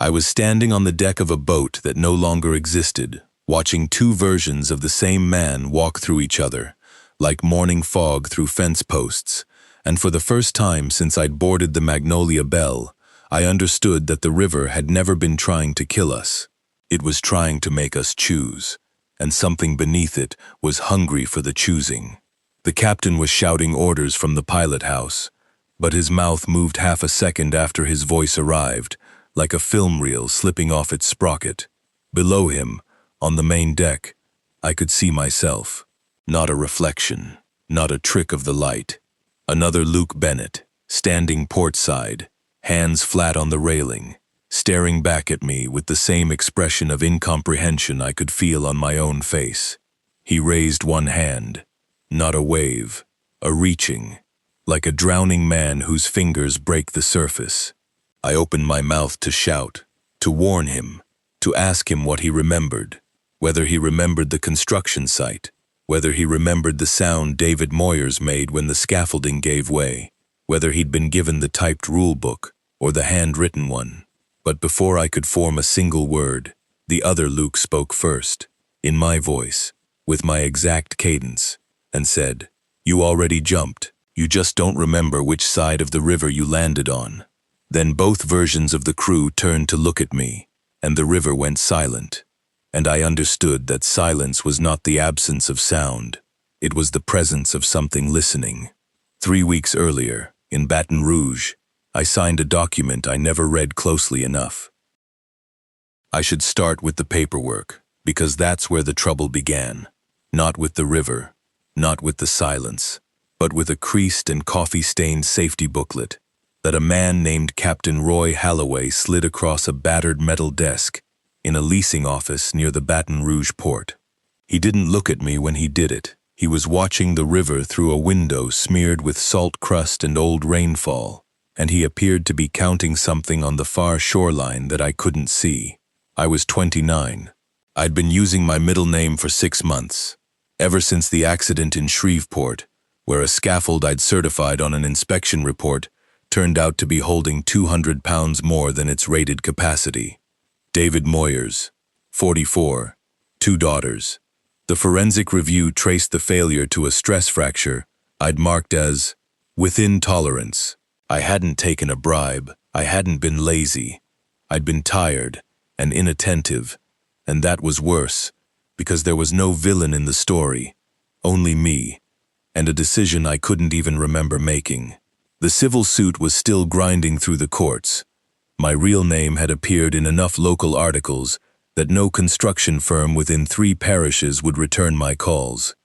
I was standing on the deck of a boat that no longer existed, watching two versions of the same man walk through each other, like morning fog through fence posts, and for the first time since I'd boarded the Magnolia Belle, I understood that the river had never been trying to kill us. It was trying to make us choose, and something beneath it was hungry for the choosing. The captain was shouting orders from the pilot house, but his mouth moved half a second after his voice arrived, like a film reel slipping off its sprocket. Below him, on the main deck, I could see myself. Not a reflection, not a trick of the light. Another Luke Bennett, standing portside, hands flat on the railing, staring back at me with the same expression of incomprehension I could feel on my own face. He raised one hand, not a wave, a reaching, like a drowning man whose fingers break the surface. I opened my mouth to shout, to warn him, to ask him what he remembered, whether he remembered the construction site, whether he remembered the sound David Moyers made when the scaffolding gave way, whether he'd been given the typed rule book or the handwritten one. But before I could form a single word, the other Luke spoke first, in my voice, with my exact cadence, and said, "You already jumped. You just don't remember which side of the river you landed on." Then both versions of the crew turned to look at me, and the river went silent. And I understood that silence was not the absence of sound. It was the presence of something listening. 3 weeks earlier, in Baton Rouge, I signed a document I never read closely enough. I should start with the paperwork, because that's where the trouble began. Not with the river, not with the silence, but with a creased and coffee-stained safety booklet that a man named Captain Roy Halloway slid across a battered metal desk in a leasing office near the Baton Rouge port. He didn't look at me when he did it. He was watching the river through a window smeared with salt crust and old rainfall, and he appeared to be counting something on the far shoreline that I couldn't see. I was 29. I'd been using my middle name for 6 months, ever since the accident in Shreveport, where a scaffold I'd certified on an inspection report turned out to be holding 200 pounds more than its rated capacity. David Moyers, 44, 2 daughters. The forensic review traced the failure to a stress fracture I'd marked as within tolerance. I hadn't taken a bribe. I hadn't been lazy. I'd been tired and inattentive, and that was worse, because there was no villain in the story, only me, and a decision I couldn't even remember making. The civil suit was still grinding through the courts. My real name had appeared in enough local articles that no construction firm within 3 parishes would return my calls.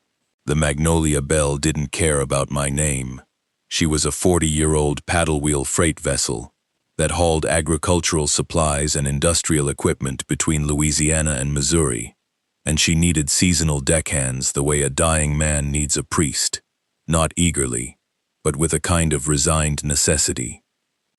The Magnolia Belle didn't care about my name. She was a 40-year-old paddle-wheel freight vessel that hauled agricultural supplies and industrial equipment between Louisiana and Missouri, and she needed seasonal deckhands the way a dying man needs a priest, not eagerly, but with a kind of resigned necessity.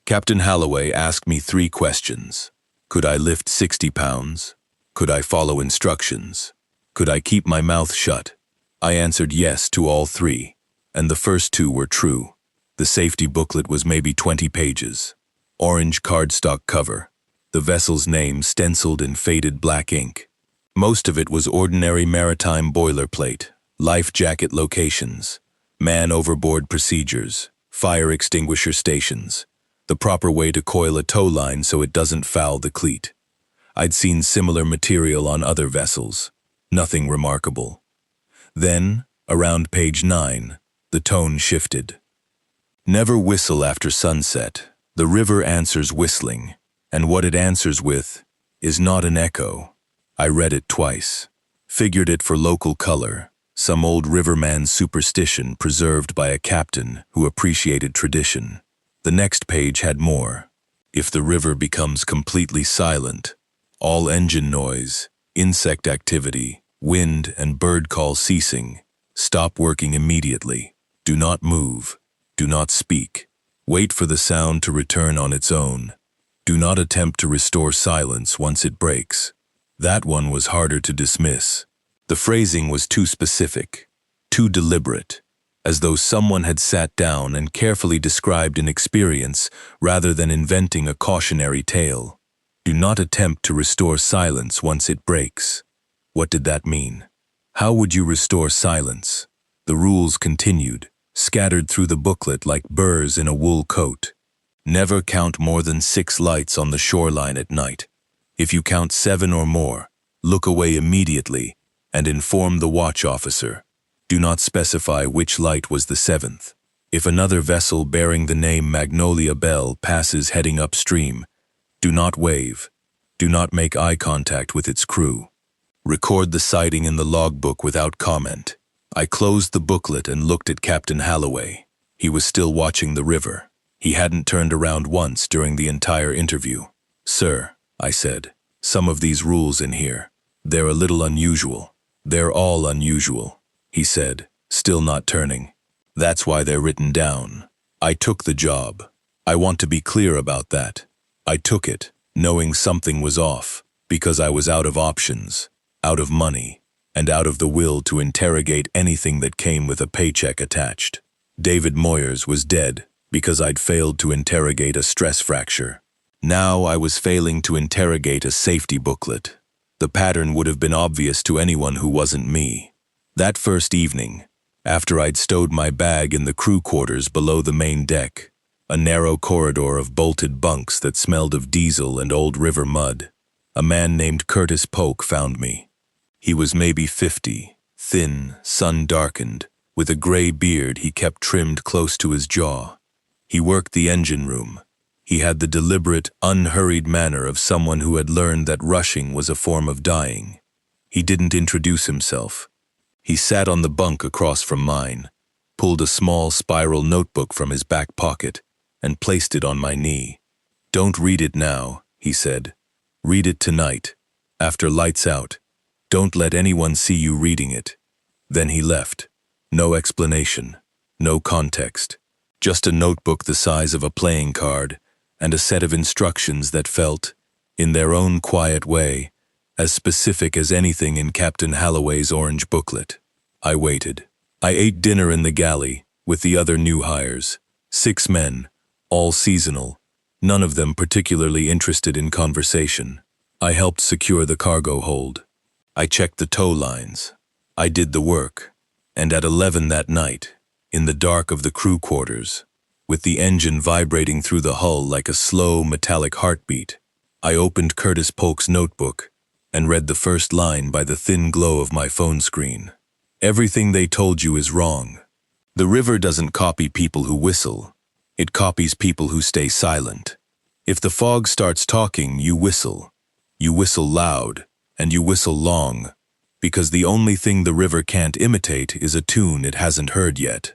Captain Halloway asked me 3 questions. Could I lift 60 pounds? Could I follow instructions? Could I keep my mouth shut? I answered yes to all 3, and the first 2 were true. The safety booklet was maybe 20 pages. Orange cardstock cover, the vessel's name stenciled in faded black ink. Most of it was ordinary maritime boilerplate, life jacket locations, man overboard procedures, fire extinguisher stations, the proper way to coil a tow line so it doesn't foul the cleat. I'd seen similar material on other vessels. Nothing remarkable. Then, around page 9, the tone shifted. Never whistle after sunset. The river answers whistling, and what it answers with is not an echo. I read it twice, figured it for local color, some old riverman superstition preserved by a captain who appreciated tradition. The next page had more. If the river becomes completely silent, all engine noise, insect activity, wind and bird call ceasing, stop working immediately. Do not move. Do not speak. Wait for the sound to return on its own. Do not attempt to restore silence once it breaks. That one was harder to dismiss. The phrasing was too specific, too deliberate, as though someone had sat down and carefully described an experience rather than inventing a cautionary tale. Do not attempt to restore silence once it breaks. What did that mean? How would you restore silence? The rules continued, scattered through the booklet like burrs in a wool coat. Never count more than 6 lights on the shoreline at night. If you count 7 or more, look away immediately and inform the watch officer. Do not specify which light was the 7th. If another vessel bearing the name Magnolia Belle passes heading upstream, do not wave. Do not make eye contact with its crew. Record the sighting in the logbook without comment. I closed the booklet and looked at Captain Halloway. He was still watching the river. He hadn't turned around once during the entire interview. "Sir," I said, "some of these rules in here, they're a little unusual." "They're all unusual," he said, still not turning. "That's why they're written down. I took the job. I want to be clear about that. I took it, knowing something was off, because I was out of options, out of money, and out of the will to interrogate anything that came with a paycheck attached. David Moyers was dead because I'd failed to interrogate a stress fracture. Now I was failing to interrogate a safety booklet. The pattern would have been obvious to anyone who wasn't me. That first evening, after I'd stowed my bag in the crew quarters below the main deck, a narrow corridor of bolted bunks that smelled of diesel and old river mud, a man named Curtis Polk found me. He was maybe 50, thin, sun-darkened, with a gray beard he kept trimmed close to his jaw. He worked the engine room. He had the deliberate, unhurried manner of someone who had learned that rushing was a form of dying. He didn't introduce himself. He sat on the bunk across from mine, pulled a small spiral notebook from his back pocket, and placed it on my knee. "Don't read it now," he said. "Read it tonight, after lights out. Don't let anyone see you reading it." Then he left. No explanation, no context, just a notebook the size of a playing card, and a set of instructions that felt, in their own quiet way, as specific as anything in Captain Halloway's orange booklet. I waited. I ate dinner in the galley with the other new hires, 6 men, all seasonal, none of them particularly interested in conversation. I helped secure the cargo hold. I checked the tow lines. I did the work. And at 11 that night, in the dark of the crew quarters, with the engine vibrating through the hull like a slow, metallic heartbeat, I opened Curtis Polk's notebook and read the first line by the thin glow of my phone screen. "Everything they told you is wrong. The river doesn't copy people who whistle. It copies people who stay silent. If the fog starts talking, you whistle. You whistle loud, and you whistle long, because the only thing the river can't imitate is a tune it hasn't heard yet."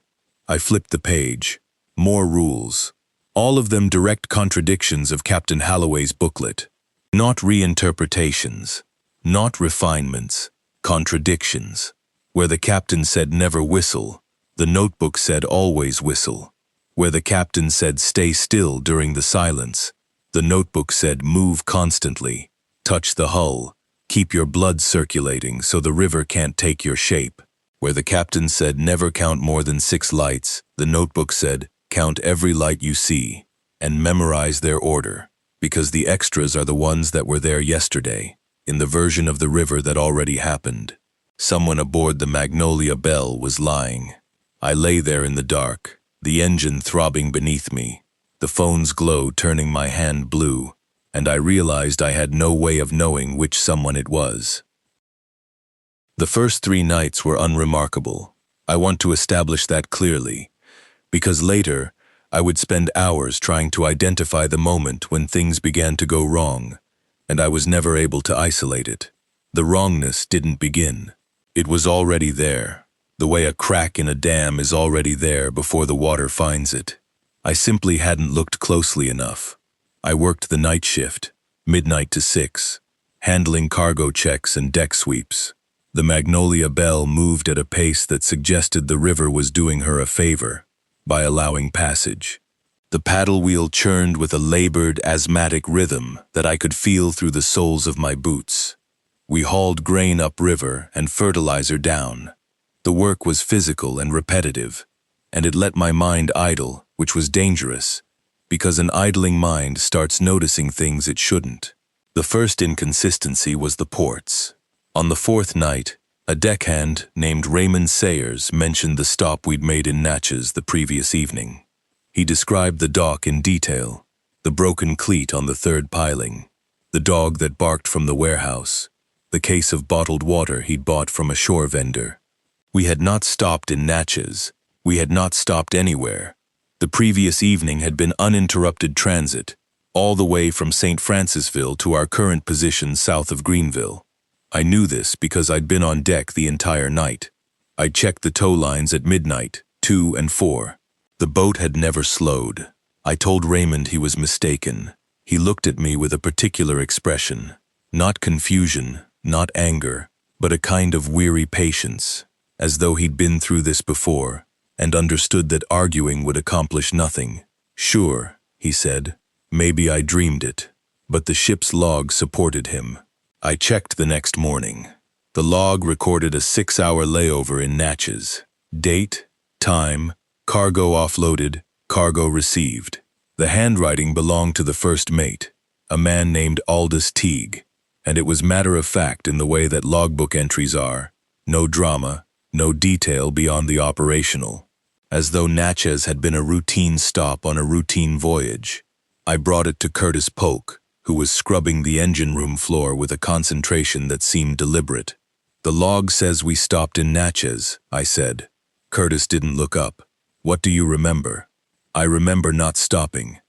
I flipped the page. More rules. All of them direct contradictions of Captain Halloway's booklet. Not reinterpretations. Not refinements. Contradictions. Where the captain said never whistle, the notebook said always whistle. Where the captain said stay still during the silence, the notebook said move constantly, touch the hull, keep your blood circulating so the river can't take your shape. Where the captain said never count more than 6 lights, the notebook said count every light you see and memorize their order, because the extras are the ones that were there yesterday, in the version of the river that already happened. Someone aboard the Magnolia Belle was lying. I lay there in the dark, the engine throbbing beneath me, the phone's glow turning my hand blue, and I realized I had no way of knowing which someone it was. The first 3 nights were unremarkable. I want to establish that clearly, because later I would spend hours trying to identify the moment when things began to go wrong, and I was never able to isolate it. The wrongness didn't begin. It was already there, the way a crack in a dam is already there before the water finds it. I simply hadn't looked closely enough. I worked the night shift, midnight to 6, handling cargo checks and deck sweeps. The Magnolia Belle moved at a pace that suggested the river was doing her a favor by allowing passage. The paddle wheel churned with a labored, asthmatic rhythm that I could feel through the soles of my boots. We hauled grain upriver and fertilizer down. The work was physical and repetitive, and it let my mind idle, which was dangerous, because an idling mind starts noticing things it shouldn't. The first inconsistency was the ports. On the fourth night, a deckhand named Raymond Sayers mentioned the stop we'd made in Natchez the previous evening. He described the dock in detail, the broken cleat on the third piling, the dog that barked from the warehouse, the case of bottled water he'd bought from a shore vendor. We had not stopped in Natchez. We had not stopped anywhere. The previous evening had been uninterrupted transit, all the way from St. Francisville to our current position south of Greenville. I knew this because I'd been on deck the entire night. I'd checked the tow lines at midnight, 2 and 4. The boat had never slowed. I told Raymond he was mistaken. He looked at me with a particular expression. Not confusion, not anger, but a kind of weary patience, as though he'd been through this before and understood that arguing would accomplish nothing. Sure, he said, maybe I dreamed it, but the ship's log supported him. I checked the next morning. The log recorded a 6-hour layover in Natchez. Date, time, cargo offloaded, cargo received. The handwriting belonged to the first mate, a man named Aldous Teague, and it was matter-of-fact in the way that logbook entries are. No drama, no detail beyond the operational. As though Natchez had been a routine stop on a routine voyage. I brought it to Curtis Polk, who was scrubbing the engine room floor with a concentration that seemed deliberate. The log says we stopped in Natchez, I said. Curtis didn't look up. What do you remember? I remember not stopping.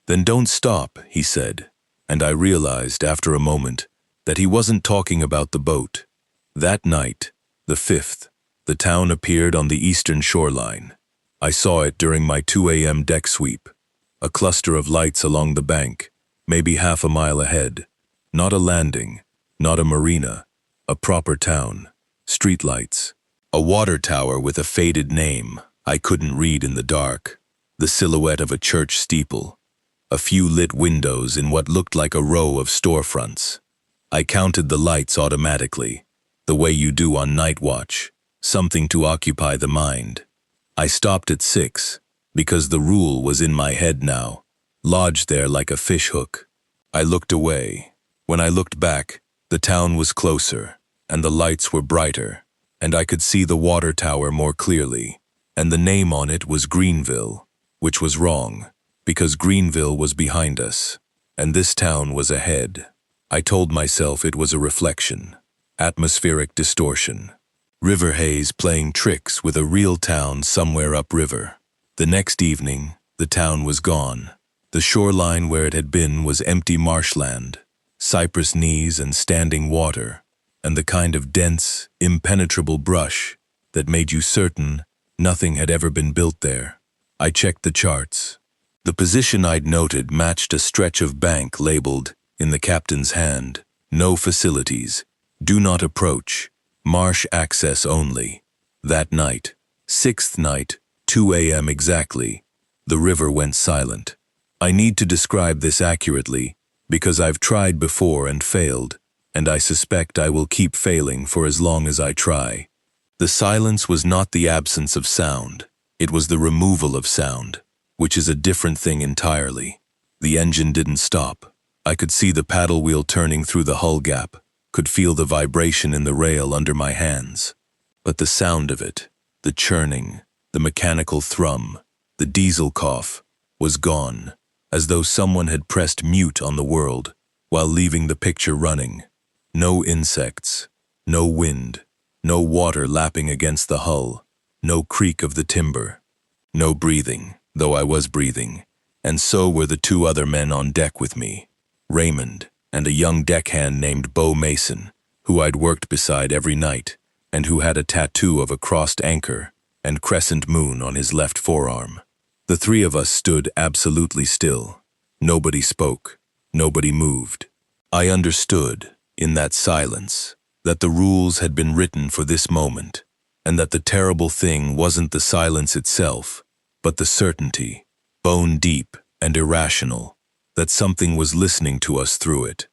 Then don't stop, he said, and I realized after a moment that he wasn't talking about the boat. That night, the 5th, the town appeared on the eastern shoreline. I saw it during my 2 a.m. deck sweep. A cluster of lights along the bank, maybe half a mile ahead. Not a landing, not a marina, a proper town. Streetlights. A water tower with a faded name I couldn't read in the dark. The silhouette of a church steeple. A few lit windows in what looked like a row of storefronts. I counted the lights automatically, the way you do on night watch, something to occupy the mind. I stopped at 6, because the rule was in my head now, lodged there like a fishhook. I looked away. When I looked back, the town was closer, and the lights were brighter, and I could see the water tower more clearly, and the name on it was Greenville, which was wrong, because Greenville was behind us, and this town was ahead. I told myself it was a reflection, atmospheric distortion. River haze playing tricks with a real town somewhere upriver. The next evening, the town was gone. The shoreline where it had been was empty marshland, cypress knees and standing water, and the kind of dense, impenetrable brush that made you certain nothing had ever been built there. I checked the charts. The position I'd noted matched a stretch of bank labeled, in the captain's hand, no facilities, do not approach, marsh access only. That night, 6th night, 2 a.m. exactly, the river went silent. I need to describe this accurately because I've tried before and failed, and I suspect I will keep failing for as long as I try. The silence was not the absence of sound, it was the removal of sound, which is a different thing entirely. The engine didn't stop. I could see the paddle wheel turning through the hull gap, could feel the vibration in the rail under my hands. But the sound of it, the churning, the mechanical thrum, the diesel cough, was gone, as though someone had pressed mute on the world while leaving the picture running. No insects, no wind, no water lapping against the hull, no creak of the timber, no breathing, though I was breathing, and so were the 2 other men on deck with me, Raymond and a young deckhand named Bo Mason, who I'd worked beside every night, and who had a tattoo of a crossed anchor and crescent moon on his left forearm. The 3 of us stood absolutely still. Nobody spoke. Nobody moved. I understood, in that silence, that the rules had been written for this moment, and that the terrible thing wasn't the silence itself, but the certainty, bone deep and irrational, that something was listening to us through it,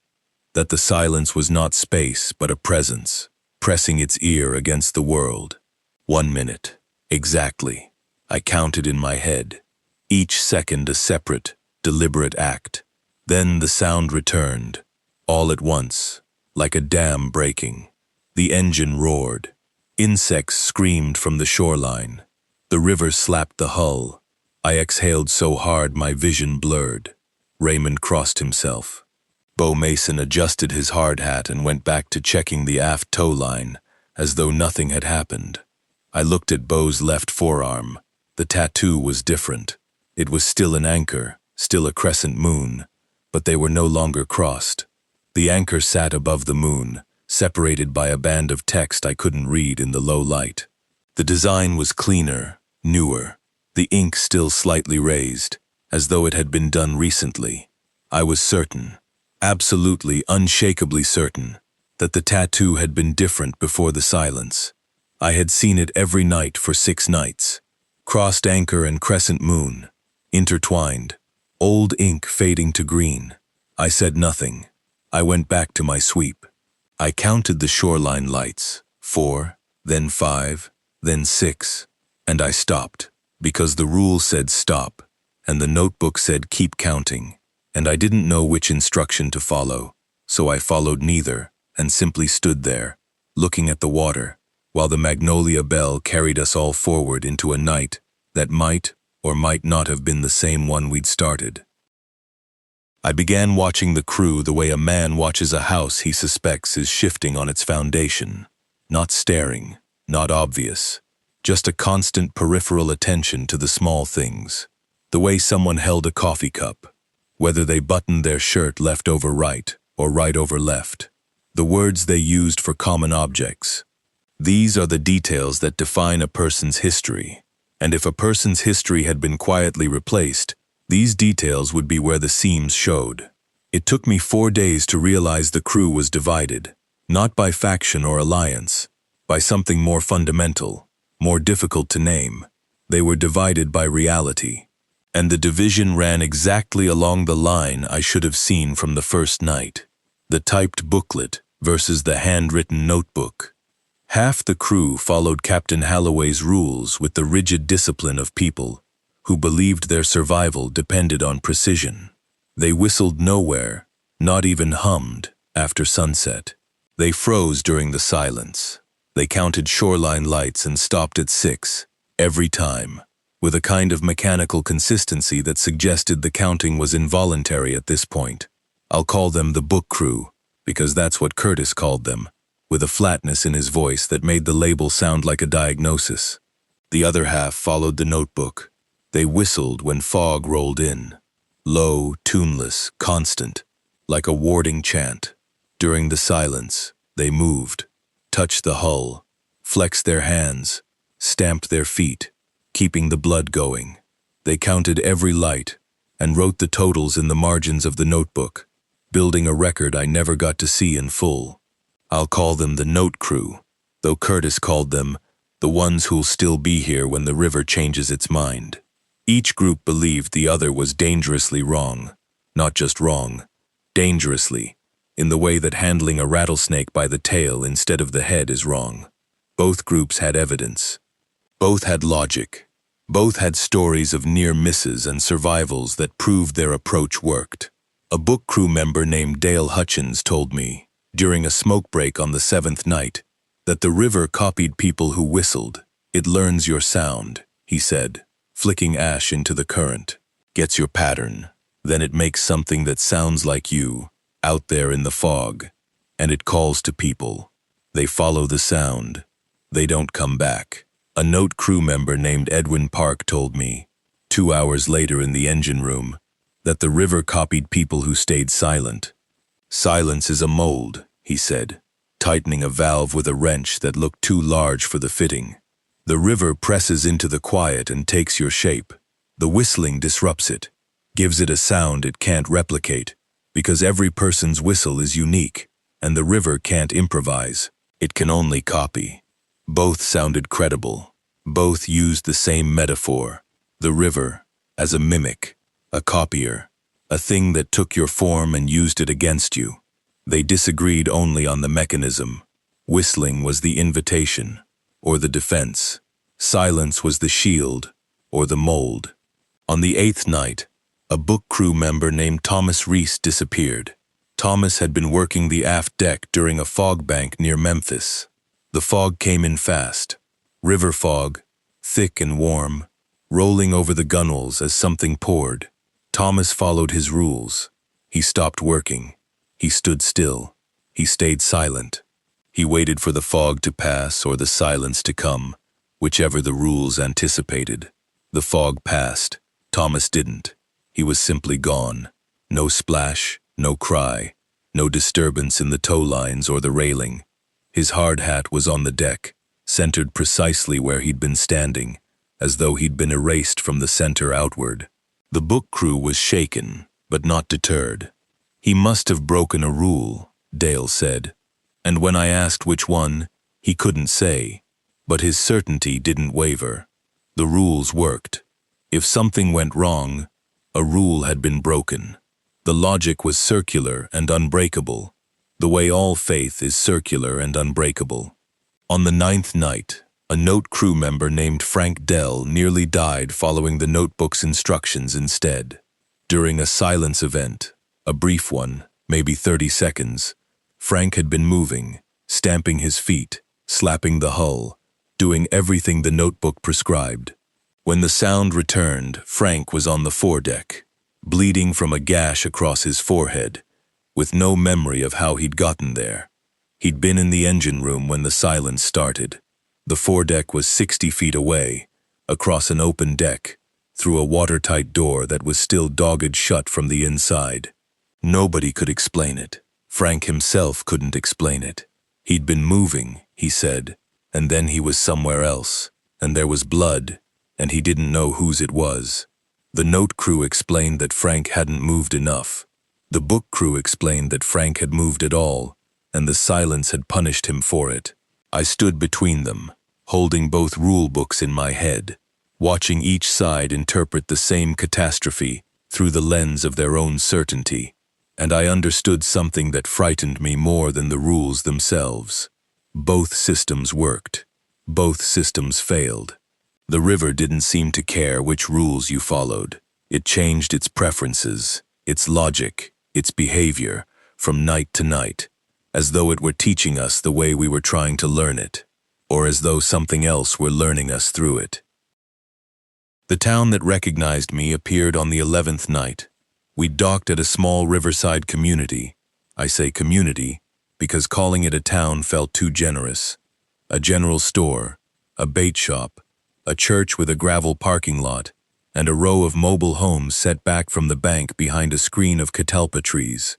that the silence was not space but a presence, pressing its ear against the world. 1 minute, exactly, I counted in my head, each second a separate, deliberate act. Then the sound returned, All at once, like a dam breaking. The engine roared. Insects screamed from the shoreline. The river slapped the hull. I exhaled so hard my vision blurred. Raymond crossed himself. Beau Mason adjusted his hard hat and went back to checking the aft tow line, as though nothing had happened. I looked at Beau's left forearm. The tattoo was different. It was still an anchor, still a crescent moon, but they were no longer crossed. The anchor sat above the moon, separated by a band of text I couldn't read in the low light. The design was cleaner, newer, the ink still slightly raised, as though it had been done recently. I was certain, absolutely, unshakably certain, that the tattoo had been different before the silence. I had seen it every night for 6 nights. Crossed anchor and crescent moon, intertwined, old ink fading to green. I said nothing. I went back to my sweep. I counted the shoreline lights, 4, then 5, then 6, and I stopped, because the rule said stop, and the notebook said keep counting, and I didn't know which instruction to follow, so I followed neither, and simply stood there, looking at the water, while the Magnolia Belle carried us all forward into a night that might or might not have been the same one we'd started. I began watching the crew the way a man watches a house he suspects is shifting on its foundation. Not staring, not obvious, just a constant peripheral attention to the small things. The way someone held a coffee cup, whether they buttoned their shirt left over right or right over left. The words they used for common objects. These are the details that define a person's history, and if a person's history had been quietly replaced, these details would be where the seams showed. It took me 4 days to realize the crew was divided, not by faction or alliance, by something more fundamental, more difficult to name. They were divided by reality, and the division ran exactly along the line I should have seen from the first night. The typed booklet versus the handwritten notebook. Half the crew followed Captain Halloway's rules with the rigid discipline of people who believed their survival depended on precision. They whistled nowhere, not even hummed, after sunset. They froze during the silence. They counted shoreline lights and stopped at 6, every time, with a kind of mechanical consistency that suggested the counting was involuntary at this point. I'll call them the book crew, because that's what Curtis called them, with a flatness in his voice that made the label sound like a diagnosis. The other half followed the notebook. They whistled when fog rolled in. Low, tuneless, constant, like a warding chant. During the silence, they moved, touched the hull, flexed their hands, stamped their feet, keeping the blood going. They counted every light and wrote the totals in the margins of the notebook, building a record I never got to see in full. I'll call them the note crew, though Curtis called them the ones who'll still be here when the river changes its mind. Each group believed the other was dangerously wrong, not just wrong, dangerously, in the way that handling a rattlesnake by the tail instead of the head is wrong. Both groups had evidence. Both had logic. Both had stories of near misses and survivals that proved their approach worked. A book crew member named Dale Hutchins told me, during a smoke break on the 7th night, that the river copied people who whistled. It learns your sound, he said, flicking ash into the current. Gets your pattern. Then it makes something that sounds like you, out there in the fog, and it calls to people. They follow the sound. They don't come back. A note crew member named Edwin Park told me, 2 hours later in the engine room, that the river copied people who stayed silent. Silence is a mold, he said, tightening a valve with a wrench that looked too large for the fitting. The river presses into the quiet and takes your shape. The whistling disrupts it, gives it a sound it can't replicate, because every person's whistle is unique, and the river can't improvise. It can only copy. Both sounded credible. Both used the same metaphor. The river as a mimic, a copier, a thing that took your form and used it against you. They disagreed only on the mechanism. Whistling was the invitation, or the defense. Silence was the shield, or the mold. On the 8th night, a book crew member named Thomas Reese disappeared. Thomas had been working the aft deck during a fog bank near Memphis. The fog came in fast. River fog, thick and warm, rolling over the gunwales as something poured. Thomas followed his rules. He stopped working. He stood still. He stayed silent. He waited for the fog to pass or the silence to come, whichever the rules anticipated. The fog passed. Thomas didn't. He was simply gone. No splash, no cry, no disturbance in the tow lines or the railing. His hard hat was on the deck, centered precisely where he'd been standing, as though he'd been erased from the center outward. The book crew was shaken, but not deterred. He must have broken a rule, Dale said, and when I asked which one, he couldn't say, but his certainty didn't waver. The rules worked. If something went wrong, a rule had been broken. The logic was circular and unbreakable, the way all faith is circular and unbreakable. On the 9th night, a note crew member named Frank Dell nearly died following the notebook's instructions instead. During a silence event, a brief one, maybe 30 seconds, Frank had been moving, stamping his feet, slapping the hull, doing everything the notebook prescribed. When the sound returned, Frank was on the foredeck, bleeding from a gash across his forehead, with no memory of how he'd gotten there. He'd been in the engine room when the silence started. The foredeck was 60 feet away, across an open deck, through a watertight door that was still dogged shut from the inside. Nobody could explain it. Frank himself couldn't explain it. He'd been moving, he said, and then he was somewhere else, and there was blood, and he didn't know whose it was. The note crew explained that Frank hadn't moved enough. The book crew explained that Frank had moved at all, and the silence had punished him for it. I stood between them, holding both rule books in my head, watching each side interpret the same catastrophe through the lens of their own certainty, and I understood something that frightened me more than the rules themselves. Both systems worked. Both systems failed. The river didn't seem to care which rules you followed. It changed its preferences, its logic, its behavior, from night to night, as though it were teaching us the way we were trying to learn it, or as though something else were learning us through it. The town that recognized me appeared on the 11th night. We docked at a small riverside community. I say community because calling it a town felt too generous. A general store, a bait shop, a church with a gravel parking lot, and a row of mobile homes set back from the bank behind a screen of catalpa trees.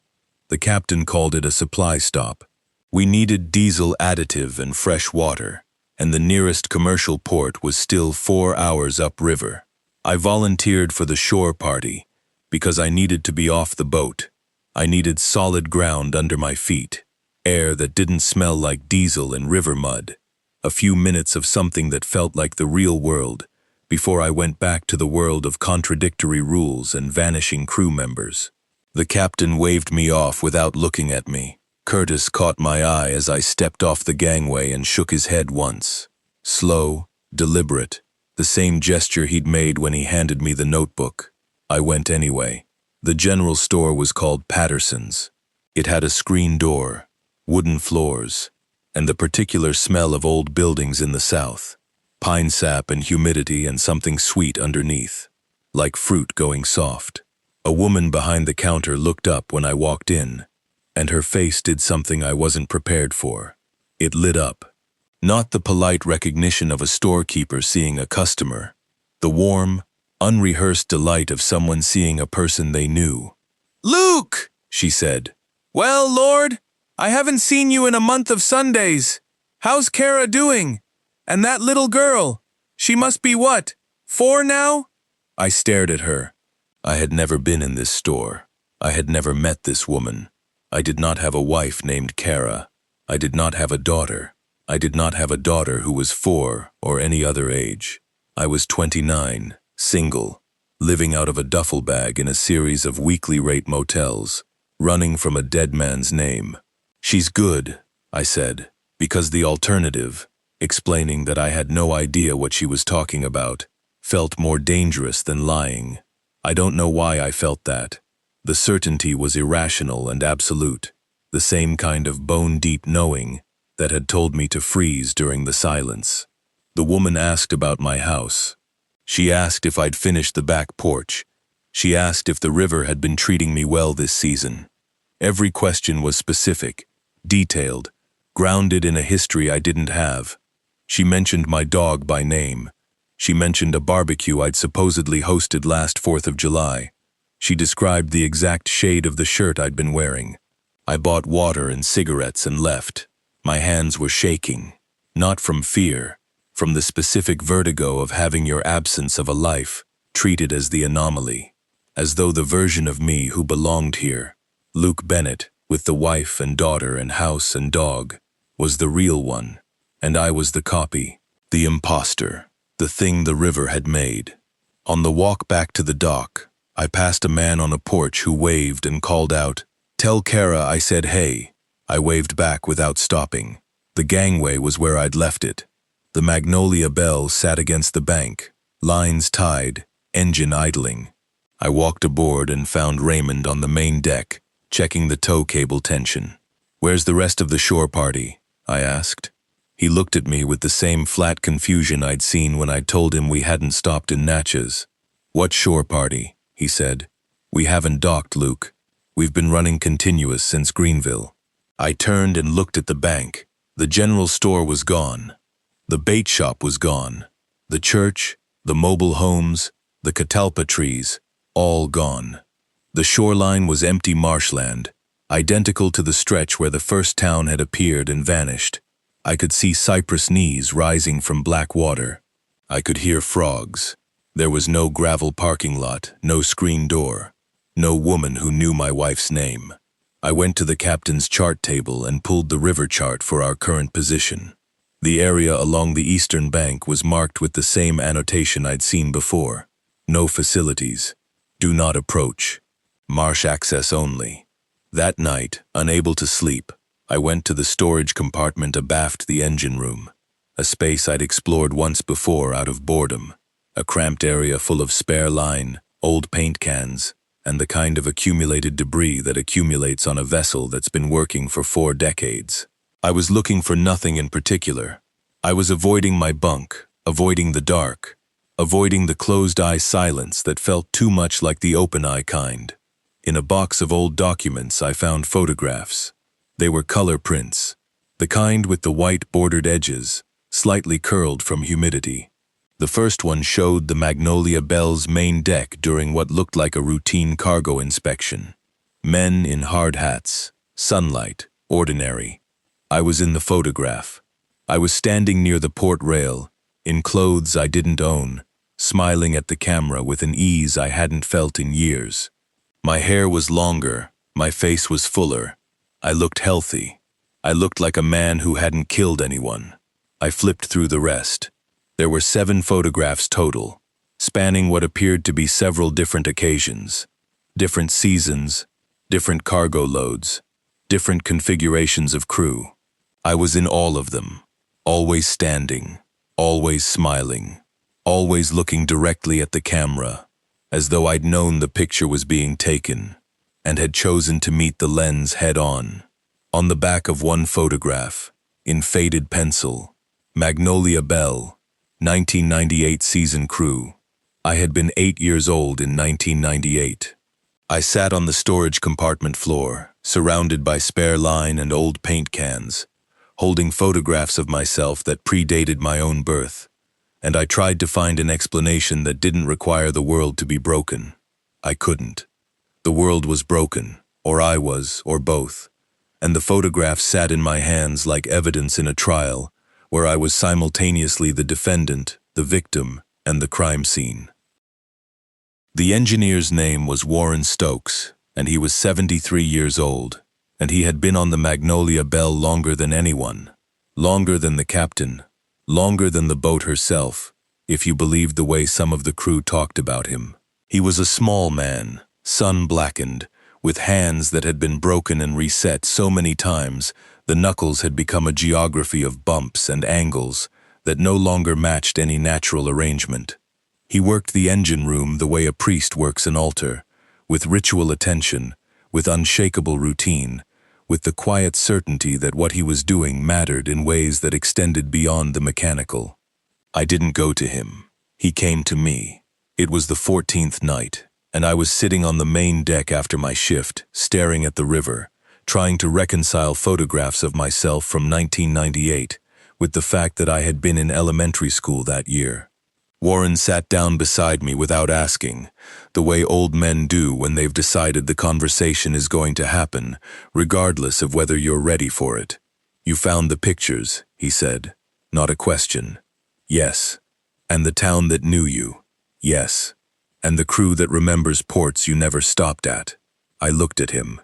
The captain called it a supply stop. We needed diesel additive and fresh water, and the nearest commercial port was still 4 hours upriver. I volunteered for the shore party because I needed to be off the boat. I needed solid ground under my feet, air that didn't smell like diesel and river mud, a few minutes of something that felt like the real world before I went back to the world of contradictory rules and vanishing crew members. The captain waved me off without looking at me. Curtis caught my eye as I stepped off the gangway and shook his head once. Slow, deliberate, the same gesture he'd made when he handed me the notebook. I went anyway. The general store was called Patterson's. It had a screen door, wooden floors, and the particular smell of old buildings in the south. Pine sap and humidity and something sweet underneath, like fruit going soft. A woman behind the counter looked up when I walked in, and her face did something I wasn't prepared for. It lit up. Not the polite recognition of a storekeeper seeing a customer, the warm, unrehearsed delight of someone seeing a person they knew. "Luke," she said. "Well, Lord, I haven't seen you in a month of Sundays. How's Kara doing? And that little girl, she must be what, 4 now?" I stared at her. I had never been in this store. I had never met this woman. I did not have a wife named Kara. I did not have a daughter. I did not have a daughter who was 4 or any other age. I was 29, single, living out of a duffel bag in a series of weekly rate motels, running from a dead man's name. "She's good," I said, because the alternative, explaining that I had no idea what she was talking about, felt more dangerous than lying. I don't know why I felt that. The certainty was irrational and absolute, the same kind of bone-deep knowing that had told me to freeze during the silence. The woman asked about my house. She asked if I'd finished the back porch. She asked if the river had been treating me well this season. Every question was specific, detailed, grounded in a history I didn't have. She mentioned my dog by name. She mentioned a barbecue I'd supposedly hosted last 4th of July. She described the exact shade of the shirt I'd been wearing. I bought water and cigarettes and left. My hands were shaking, not from fear, from the specific vertigo of having your absence of a life treated as the anomaly, as though the version of me who belonged here, Luke Bennett, with the wife and daughter and house and dog, was the real one, and I was the copy, the imposter, the thing the river had made. On the walk back to the dock, I passed a man on a porch who waved and called out, "Tell Kara I said hey." I waved back without stopping. The gangway was where I'd left it. The Magnolia Belle sat against the bank, lines tied, engine idling. I walked aboard and found Raymond on the main deck, checking the tow cable tension. "Where's the rest of the shore party?" I asked. He looked at me with the same flat confusion I'd seen when I'd told him we hadn't stopped in Natchez. "What shore party?" he said. "We haven't docked, Luke. We've been running continuous since Greenville." I turned and looked at the bank. The general store was gone. The bait shop was gone. The church, the mobile homes, the catalpa trees, all gone. The shoreline was empty marshland, identical to the stretch where the first town had appeared and vanished. I could see cypress knees rising from black water. I could hear frogs. There was no gravel parking lot, no screen door, no woman who knew my wife's name. I went to the captain's chart table and pulled the river chart for our current position. The area along the eastern bank was marked with the same annotation I'd seen before. No facilities. Do not approach. Marsh access only. That night, unable to sleep, I went to the storage compartment abaft the engine room, a space I'd explored once before out of boredom, a cramped area full of spare line, old paint cans, and the kind of accumulated debris that accumulates on a vessel that's been working for 4 decades. I was looking for nothing in particular. I was avoiding my bunk, avoiding the dark, avoiding the closed-eye silence that felt too much like the open-eye kind. In a box of old documents, I found photographs. They were color prints, the kind with the white bordered edges, slightly curled from humidity. The first one showed the Magnolia Belle's main deck during what looked like a routine cargo inspection. Men in hard hats, sunlight, ordinary. I was in the photograph. I was standing near the port rail, in clothes I didn't own, smiling at the camera with an ease I hadn't felt in years. My hair was longer, my face was fuller. I looked healthy. I looked like a man who hadn't killed anyone. I flipped through the rest. There were 7 photographs total, spanning what appeared to be several different occasions, different seasons, different cargo loads, different configurations of crew. I was in all of them, always standing, always smiling, always looking directly at the camera, as though I'd known the picture was being taken, and had chosen to meet the lens head-on. On the back of one photograph, in faded pencil, Magnolia Belle, 1998 season crew. I had been 8 years old in 1998. I sat on the storage compartment floor, surrounded by spare line and old paint cans, holding photographs of myself that predated my own birth, and I tried to find an explanation that didn't require the world to be broken. I couldn't. The world was broken, or I was, or both, and the photographs sat in my hands like evidence in a trial, where I was simultaneously the defendant, the victim, and the crime scene. The engineer's name was Warren Stokes, and he was 73 years old, and he had been on the Magnolia Belle longer than anyone, longer than the captain, longer than the boat herself, if you believed the way some of the crew talked about him. He was a small man, sun-blackened, with hands that had been broken and reset so many times the knuckles had become a geography of bumps and angles that no longer matched any natural arrangement. He worked the engine room the way a priest works an altar, with ritual attention, with unshakable routine, with the quiet certainty that what he was doing mattered in ways that extended beyond the mechanical. I didn't go to him. He came to me. It was the 14th night, and I was sitting on the main deck after my shift, staring at the river, trying to reconcile photographs of myself from 1998 with the fact that I had been in elementary school that year. Warren sat down beside me without asking, the way old men do when they've decided the conversation is going to happen, regardless of whether you're ready for it. "You found the pictures," he said. Not a question. "Yes." "And the town that knew you?" "Yes." "And the crew that remembers ports you never stopped at?" I looked at him.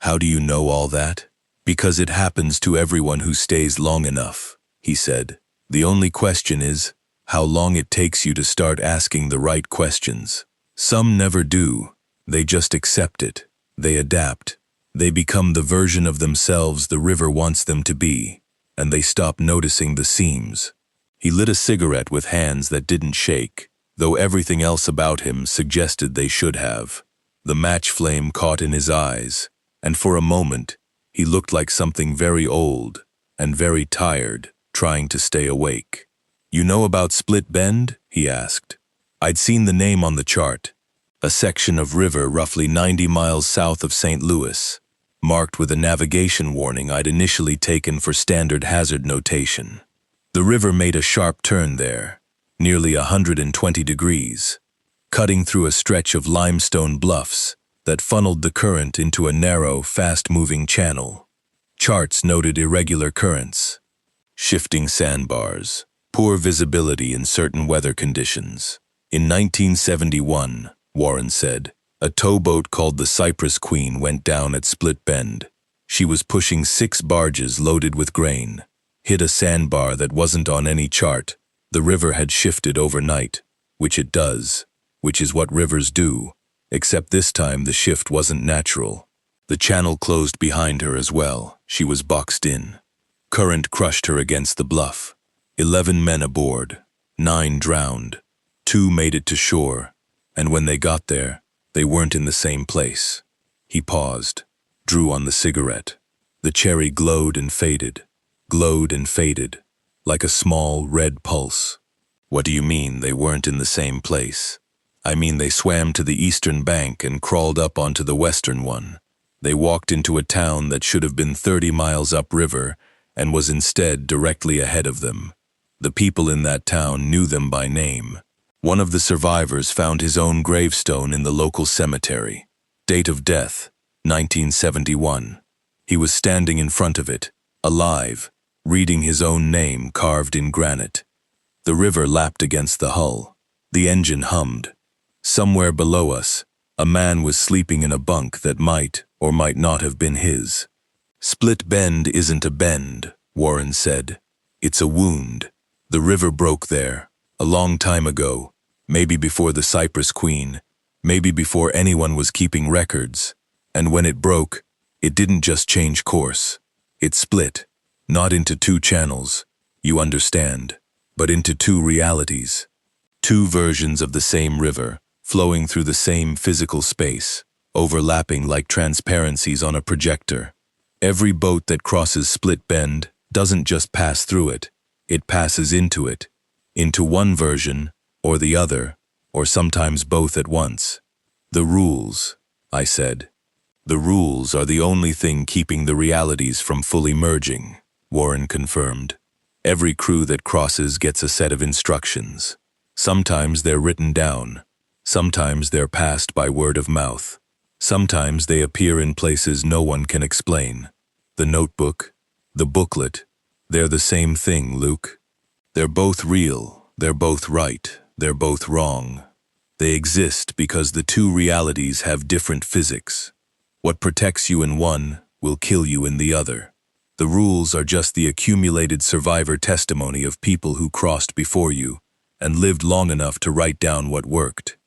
"How do you know all that?" "Because it happens to everyone who stays long enough," he said. "The only question is, how long it takes you to start asking the right questions. Some never do. They just accept it. They adapt. They become the version of themselves the river wants them to be, and they stop noticing the seams." He lit a cigarette with hands that didn't shake, though everything else about him suggested they should have. The match flame caught in his eyes, and for a moment, he looked like something very old and very tired, trying to stay awake. "You know about Split Bend?" he asked. I'd seen the name on the chart. A section of river roughly 90 miles south of St. Louis, marked with a navigation warning I'd initially taken for standard hazard notation. The river made a sharp turn there, nearly 120 degrees, cutting through a stretch of limestone bluffs that funneled the current into a narrow, fast-moving channel. Charts noted irregular currents, shifting sandbars, poor visibility in certain weather conditions. In 1971, Warren said, a towboat called the Cypress Queen went down at Split Bend. She was pushing 6 barges loaded with grain, hit a sandbar that wasn't on any chart. The river had shifted overnight, which it does, which is what rivers do, except this time the shift wasn't natural. The channel closed behind her as well. She was boxed in. Current crushed her against the bluff. 11 men aboard, 9 drowned, 2 made it to shore, and when they got there, they weren't in the same place. He paused, drew on the cigarette. The cherry glowed and faded, like a small red pulse. "What do you mean they weren't in the same place?" "I mean they swam to the eastern bank and crawled up onto the western one. They walked into a town that should have been 30 miles upriver and was instead directly ahead of them. The people in that town knew them by name. One of the survivors found his own gravestone in the local cemetery. Date of death, 1971. He was standing in front of it, alive, reading his own name carved in granite. The river lapped against the hull. The engine hummed. Somewhere below us, a man was sleeping in a bunk that might or might not have been his. Split Bend isn't a bend, Warren said. It's a wound. The river broke there, a long time ago, maybe before the Cypress Queen, maybe before anyone was keeping records. And when it broke, it didn't just change course. It split, not into 2 channels, you understand, but into 2 realities. 2 versions of the same river, flowing through the same physical space, overlapping like transparencies on a projector. Every boat that crosses Split Bend doesn't just pass through it, it passes into it, into one version or the other, or sometimes both at once. "The rules," I said. "The rules are the only thing keeping the realities from fully merging," Warren confirmed. "Every crew that crosses gets a set of instructions. Sometimes they're written down. Sometimes they're passed by word of mouth. Sometimes they appear in places no one can explain. The notebook, the booklet, they're the same thing, Luke. They're both real, they're both right, they're both wrong. They exist because the 2 realities have different physics. What protects you in one will kill you in the other. The rules are just the accumulated survivor testimony of people who crossed before you and lived long enough to write down what worked.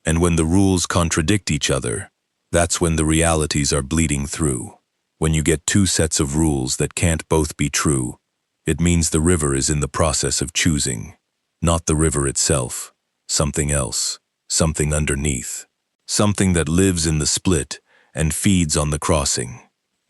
And when the rules contradict each other, that's when the realities are bleeding through. When you get 2 sets of rules that can't both be true, it means the river is in the process of choosing. Not the river itself, something else, something underneath. something that lives in the split and feeds on the crossing.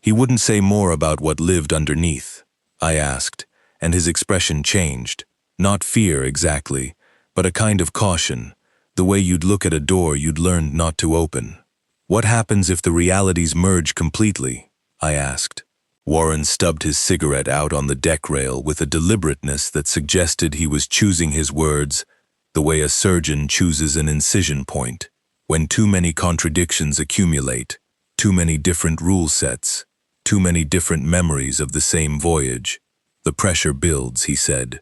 He wouldn't say more about what lived underneath, I asked, and his expression changed. Not fear exactly, but a kind of caution, the way you'd look at a door you'd learned not to open. What happens if the realities merge completely? I asked. Warren stubbed his cigarette out on the deck rail with a deliberateness that suggested he was choosing his words the way a surgeon chooses an incision point. When too many contradictions accumulate, too many different rule sets, too many different memories of the same voyage, the pressure builds, he said.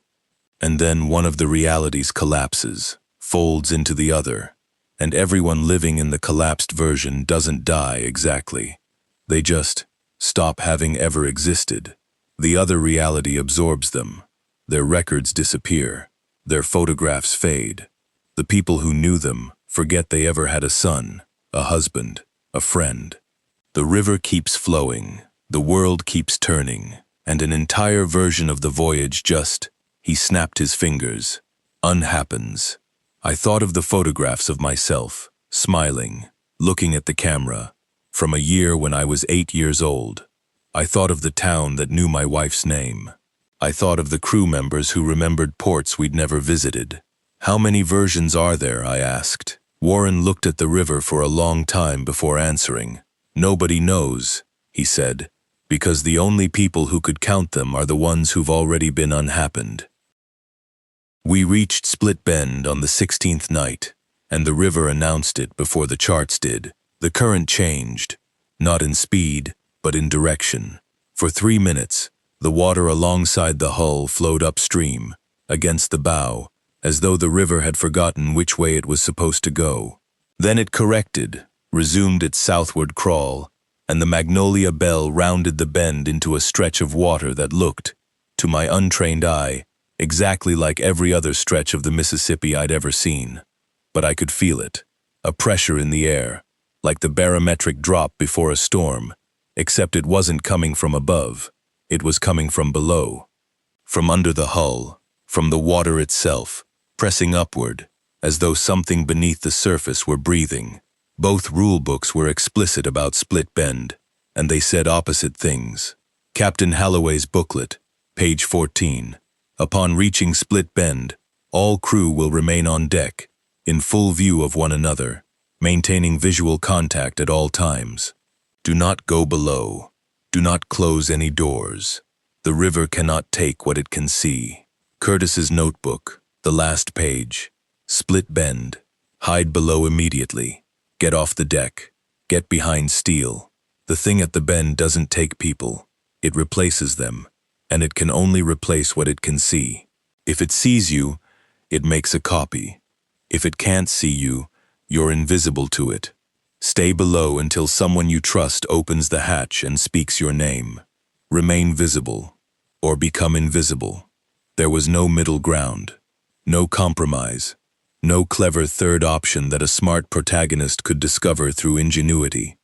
And then one of the realities collapses, folds into the other, and everyone living in the collapsed version doesn't die exactly. They just stop having ever existed. The other reality absorbs them. Their records disappear. Their photographs fade. The people who knew them forget they ever had a son, a husband, a friend. The river keeps flowing. The world keeps turning. And an entire version of the voyage just, he snapped his fingers, unhappens. I thought of the photographs of myself, smiling, looking at the camera, from a year when I was 8 years old. I thought of the town that knew my wife's name. I thought of the crew members who remembered ports we'd never visited. How many versions are there? I asked. Warren looked at the river for a long time before answering. Nobody knows, he said, because the only people who could count them are the ones who've already been unhappened. We reached Split Bend on the 16th night, and the river announced it before the charts did. The current changed, not in speed, but in direction. For 3 minutes, the water alongside the hull flowed upstream, against the bow, as though the river had forgotten which way it was supposed to go. Then it corrected, resumed its southward crawl, and the Magnolia Belle rounded the bend into a stretch of water that looked, to my untrained eye, exactly like every other stretch of the Mississippi I'd ever seen. But I could feel it, a pressure in the air, like the barometric drop before a storm, except it wasn't coming from above, it was coming from below. From under the hull, from the water itself, pressing upward, as though something beneath the surface were breathing. Both rule books were explicit about Split Bend, and they said opposite things. Captain Halloway's booklet, page 14. Upon reaching Split Bend, all crew will remain on deck, in full view of one another, maintaining visual contact at all times. Do not go below. Do not close any doors. The river cannot take what it can see. Curtis's notebook, the last page. Split Bend. Hide below immediately. Get off the deck. Get behind steel. The thing at the bend doesn't take people. It replaces them, and it can only replace what it can see. If it sees you, it makes a copy. If it can't see you, you're invisible to it. Stay below until someone you trust opens the hatch and speaks your name. Remain visible, or become invisible. There was no middle ground, no compromise, no clever third option that a smart protagonist could discover through ingenuity.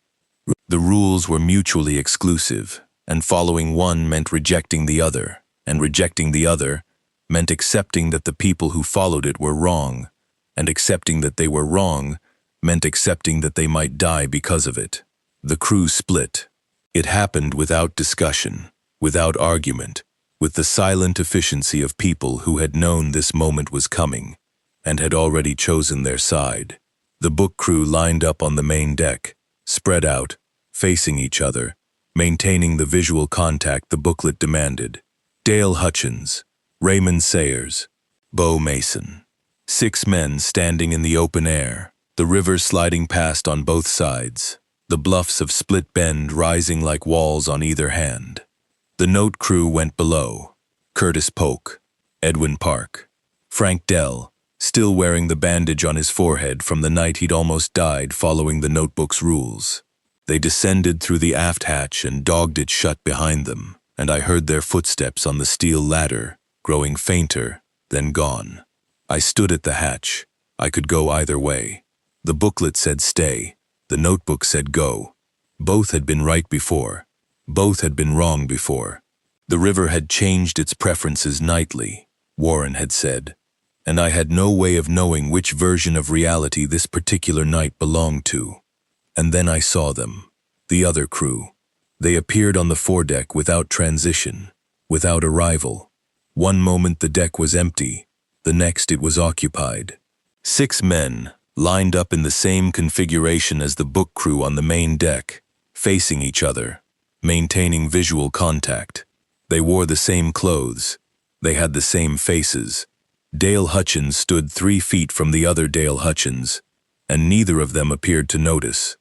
The rules were mutually exclusive, and following one meant rejecting the other, and rejecting the other meant accepting that the people who followed it were wrong, and accepting that they were wrong meant accepting that they might die because of it. The crew split. It happened without discussion, without argument, with the silent efficiency of people who had known this moment was coming, and had already chosen their side. The book crew lined up on the main deck, spread out, facing each other, maintaining the visual contact the booklet demanded. Dale Hutchins, Raymond Sayers, Bo Mason. 6 men standing in the open air, the river sliding past on both sides, the bluffs of Split Bend rising like walls on either hand. The note crew went below. Curtis Polk, Edwin Park, Frank Dell, still wearing the bandage on his forehead from the night he'd almost died following the notebook's rules. They descended through the aft hatch and dogged it shut behind them, and I heard their footsteps on the steel ladder, growing fainter, then gone. I stood at the hatch. I could go either way. The booklet said stay. The notebook said go. Both had been right before. Both had been wrong before. The river had changed its preferences nightly, Warren had said. and I had no way of knowing which version of reality this particular night belonged to. And then I saw them, the other crew. They appeared on the foredeck without transition, without arrival. One moment the deck was empty, the next it was occupied. 6 men, lined up in the same configuration as the book crew on the main deck, facing each other, maintaining visual contact. They wore the same clothes. They had the same faces. Dale Hutchins stood 3 feet from the other Dale Hutchins, and neither of them appeared to notice.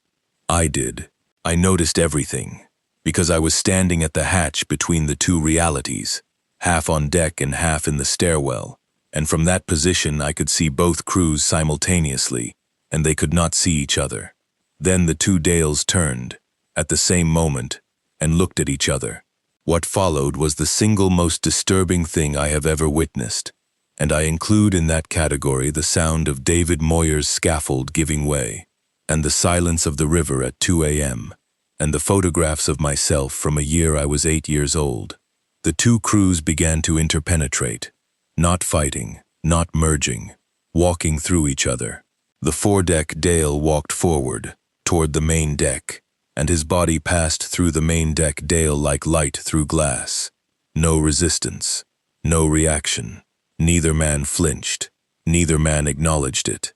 I did. I noticed everything, because I was standing at the hatch between the 2 realities, half on deck and half in the stairwell, and from that position I could see both crews simultaneously, and they could not see each other. Then the 2 Dales turned, at the same moment, and looked at each other. What followed was the single most disturbing thing I have ever witnessed, and I include in that category the sound of David Moyer's scaffold giving way, and the silence of the river at 2 a.m., and the photographs of myself from a year I was 8 years old. The 2 crews began to interpenetrate, not fighting, not merging, walking through each other. The foredeck Dale walked forward, toward the main deck, and his body passed through the main deck Dale like light through glass. No resistance, no reaction. Neither man flinched, neither man acknowledged it.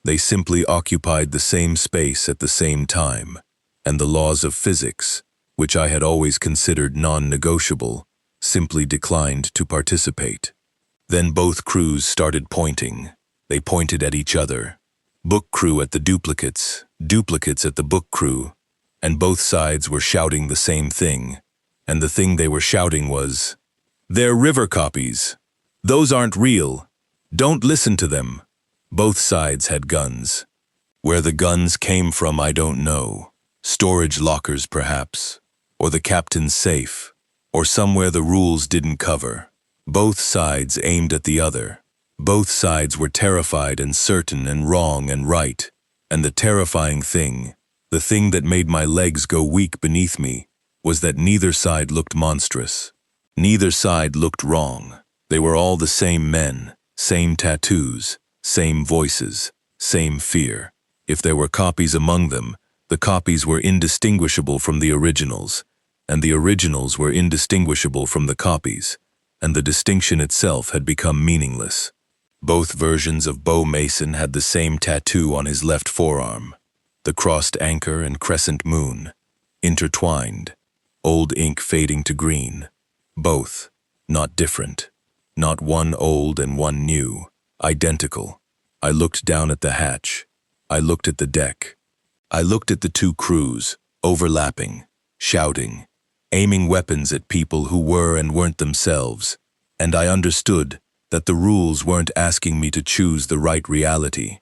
They simply occupied the same space at the same time, and the laws of physics, which I had always considered non-negotiable, simply declined to participate. Then both crews started pointing. They pointed at each other. Book crew at the duplicates, duplicates at the book crew, and both sides were shouting the same thing, and the thing they were shouting was, "They're river copies. Those aren't real. Don't listen to them." Both sides had guns. Where the guns came from, I don't know. Storage lockers, perhaps, or the captain's safe, or somewhere the rules didn't cover. Both sides aimed at the other. Both sides were terrified and certain and wrong and right. And the terrifying thing, the thing that made my legs go weak beneath me, was that neither side looked monstrous. Neither side looked wrong. They were all the same men, same tattoos, same voices, same fear. If there were copies among them, the copies were indistinguishable from the originals, and the originals were indistinguishable from the copies, and the distinction itself had become meaningless. Both versions of Bo Mason had the same tattoo on his left forearm, the crossed anchor and crescent moon, intertwined, old ink fading to green. Both, not different. Not one old and one new, identical. I looked down at the hatch. I looked at the deck. I looked at the 2 crews, overlapping, shouting, aiming weapons at people who were and weren't themselves, and I understood that the rules weren't asking me to choose the right reality.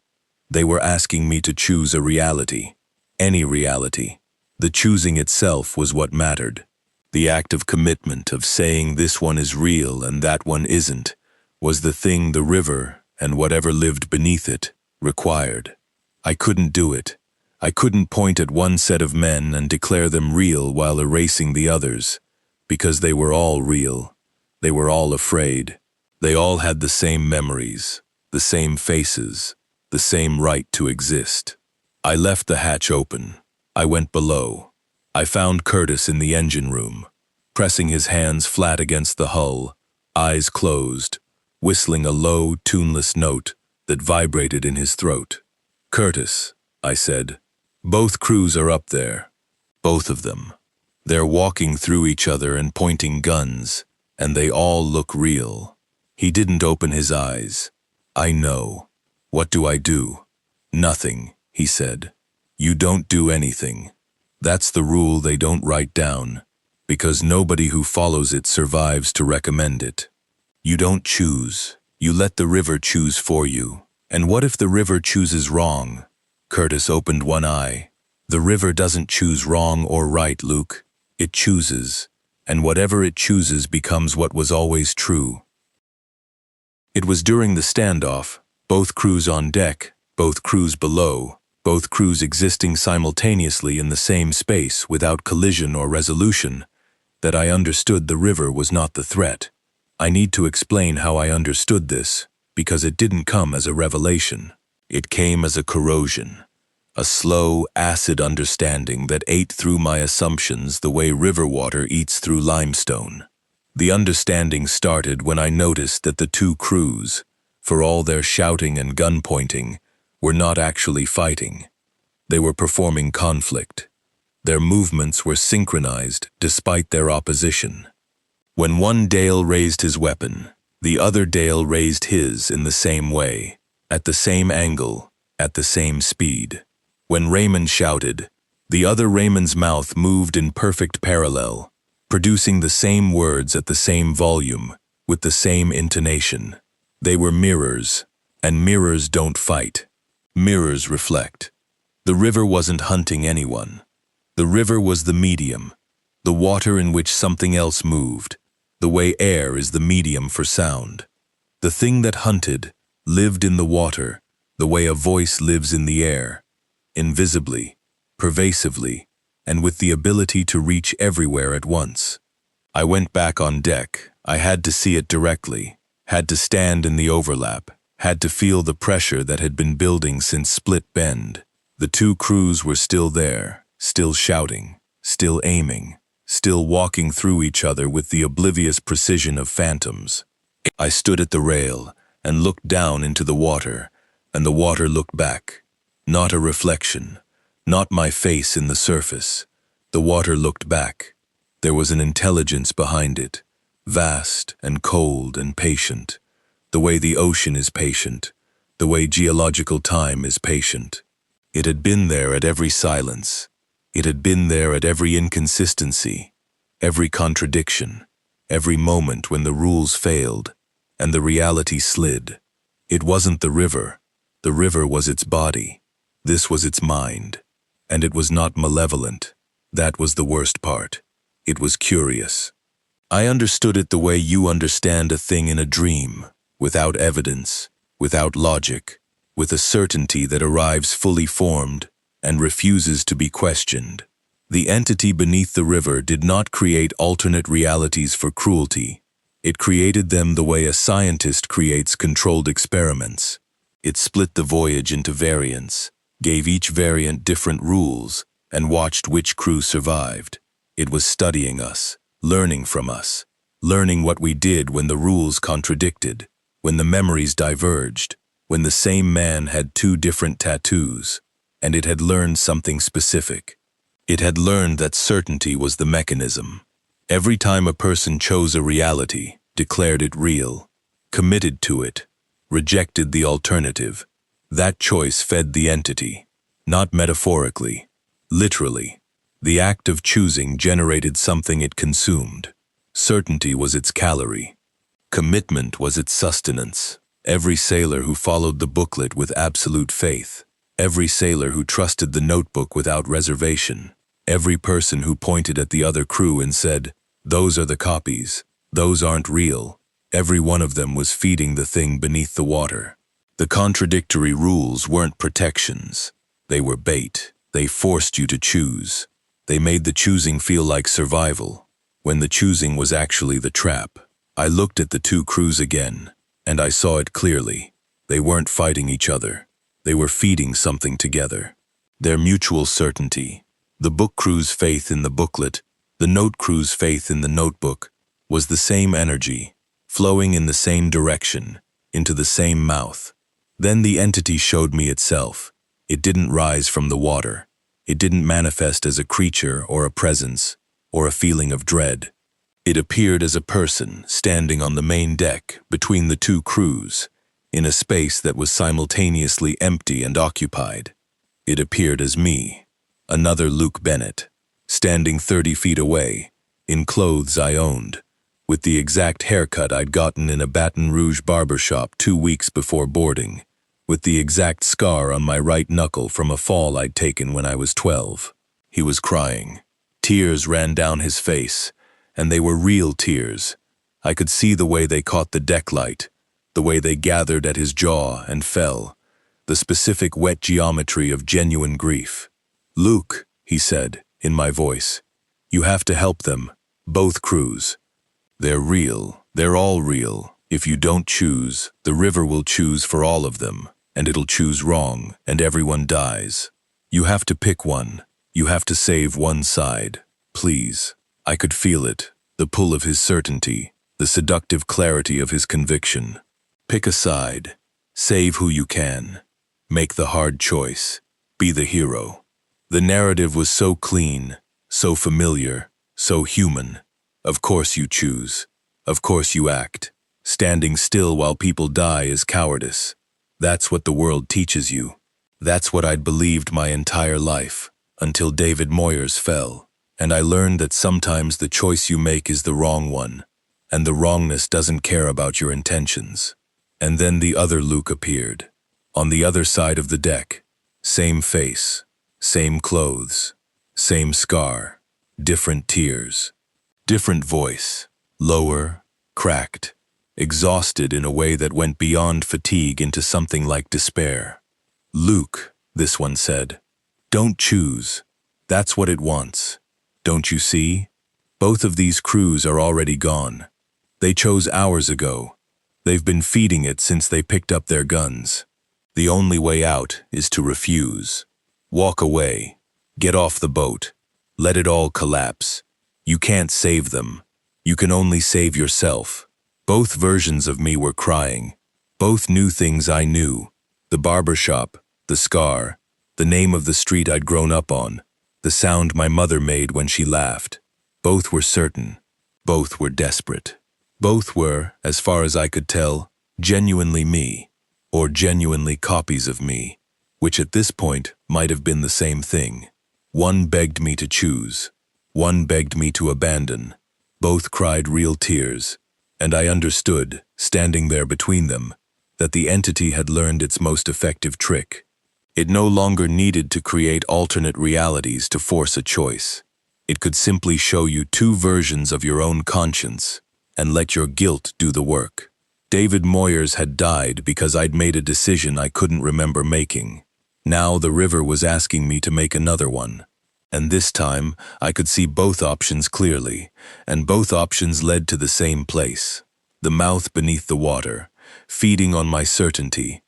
They were asking me to choose a reality, any reality. The choosing itself was what mattered. The act of commitment of saying this one is real and that one isn't was the thing the river and whatever lived beneath it required. I couldn't do it. I couldn't point at one set of men and declare them real while erasing the others, because they were all real. They were all afraid. They all had the same memories, the same faces, the same right to exist. I left the hatch open. I went below. I found Curtis in the engine room, pressing his hands flat against the hull, eyes closed, whistling a low, tuneless note that vibrated in his throat. "Curtis," I said, "both crews are up there. Both of them. They're walking through each other and pointing guns, and they all look real." He didn't open his eyes. "I know. What do I do?" "Nothing," he said. "You don't do anything. That's the rule they don't write down, because nobody who follows it survives to recommend it. You don't choose. You let the river choose for you. And what if the river chooses wrong?" Curtis opened one eye. "The river doesn't choose wrong or right, Luke. It chooses, and whatever it chooses becomes what was always true." It was during the standoff, both crews on deck, both crews below, both crews existing simultaneously in the same space without collision or resolution, that I understood the river was not the threat. I need to explain how I understood this, because it didn't come as a revelation. It came as a corrosion, a slow, acid understanding that ate through my assumptions the way river water eats through limestone. The understanding started when I noticed that the two crews, for all their shouting and gun pointing, were not actually fighting. They were performing conflict. Their movements were synchronized despite their opposition. When one Dale raised his weapon, the other Dale raised his in the same way, at the same angle, at the same speed. When Raymond shouted, the other Raymond's mouth moved in perfect parallel, producing the same words at the same volume, with the same intonation. They were mirrors, and mirrors don't fight. Mirrors reflect. The river wasn't hunting anyone. The river was the medium, the water in which something else moved, the way air is the medium for sound. The thing that hunted lived in the water, the way a voice lives in the air, invisibly, pervasively, and with the ability to reach everywhere at once. I went back on deck. I had to see it directly, had to stand in the overlap, had to feel the pressure that had been building since Split Bend. The two crews were still there, still shouting, still aiming, still walking through each other with the oblivious precision of phantoms. I stood at the rail and looked down into the water, and the water looked back. Not a reflection, not my face in the surface. The water looked back. There was an intelligence behind it, vast and cold and patient, the way the ocean is patient, the way geological time is patient. It had been there at every silence. It had been there at every inconsistency, every contradiction, every moment when the rules failed and the reality slid. It wasn't the river was its body. This was its mind. And it was not malevolent. That was the worst part. It was curious. I understood it the way you understand a thing in a dream, without evidence, without logic, with a certainty that arrives fully formed and refuses to be questioned. The entity beneath the river did not create alternate realities for cruelty. It created them the way a scientist creates controlled experiments. It split the voyage into variants, gave each variant different rules, and watched which crew survived. It was studying us, learning from us, learning what we did when the rules contradicted, when the memories diverged, when the same man had two different tattoos, and it had learned something specific. It had learned that certainty was the mechanism. Every time a person chose a reality, declared it real, committed to it, rejected the alternative, that choice fed the entity, not metaphorically, literally. The act of choosing generated something it consumed. Certainty was its calorie. Commitment was its sustenance. Every sailor who followed the booklet with absolute faith, every sailor who trusted the notebook without reservation, every person who pointed at the other crew and said, "Those are the copies, those aren't real," every one of them was feeding the thing beneath the water. The contradictory rules weren't protections. They were bait. They forced you to choose. They made the choosing feel like survival, when the choosing was actually the trap. I looked at the two crews again, and I saw it clearly. They weren't fighting each other. They were feeding something together. Their mutual certainty, the book crew's faith in the booklet, the note crew's faith in the notebook, was the same energy, flowing in the same direction, into the same mouth. Then the entity showed me itself. It didn't rise from the water. It didn't manifest as a creature or a presence or a feeling of dread. It appeared as a person standing on the main deck between the two crews, in a space that was simultaneously empty and occupied. It appeared as me, another Luke Bennett, standing 30 feet away, in clothes I owned, with the exact haircut I'd gotten in a Baton Rouge barbershop 2 weeks before boarding, with the exact scar on my right knuckle from a fall I'd taken when I was 12. He was crying. Tears ran down his face, and they were real tears. I could see the way they caught the deck light, the way they gathered at his jaw and fell, the specific wet geometry of genuine grief. "Luke," he said, in my voice, "you have to help them, both crews. They're real, they're all real, If you don't choose, the river will choose for all of them, and it'll choose wrong, and everyone dies. You have to pick one. You have to save one side. Please. I could feel it, the pull of his certainty, the seductive clarity of his conviction. Pick a side. Save who you can. Make the hard choice. Be the hero. The narrative was so clean, so familiar, so human. Of course you choose. Of course you act. Standing still while people die is cowardice. That's what the world teaches you. That's what I'd believed my entire life, until David Moyers fell, and I learned that sometimes the choice you make is the wrong one, and the wrongness doesn't care about your intentions. And then the other Luke appeared, on the other side of the deck. Same face, same clothes, same scar, different tears, different voice, lower, cracked, exhausted in a way that went beyond fatigue into something like despair. Luke, this one said, don't choose. That's what it wants. Don't you see? Both of these crews are already gone. They chose hours ago. They've been feeding it since they picked up their guns. The only way out is to refuse. Walk away. Get off the boat. Let it all collapse. You can't save them. You can only save yourself. Both versions of me were crying. Both knew things I knew. The barber shop, the scar, the name of the street I'd grown up on, the sound my mother made when she laughed. Both were certain. Both were desperate. Both were, as far as I could tell, genuinely me, or genuinely copies of me, which at this point might have been the same thing. One begged me to choose. One begged me to abandon. Both cried real tears. And I understood, standing there between them, that the entity had learned its most effective trick. It no longer needed to create alternate realities to force a choice. It could simply show you two versions of your own conscience and let your guilt do the work. David Moyers had died because I'd made a decision I couldn't remember making. Now the river was asking me to make another one. And this time, I could see both options clearly, and both options led to the same place. The mouth beneath the water, feeding on my certainty,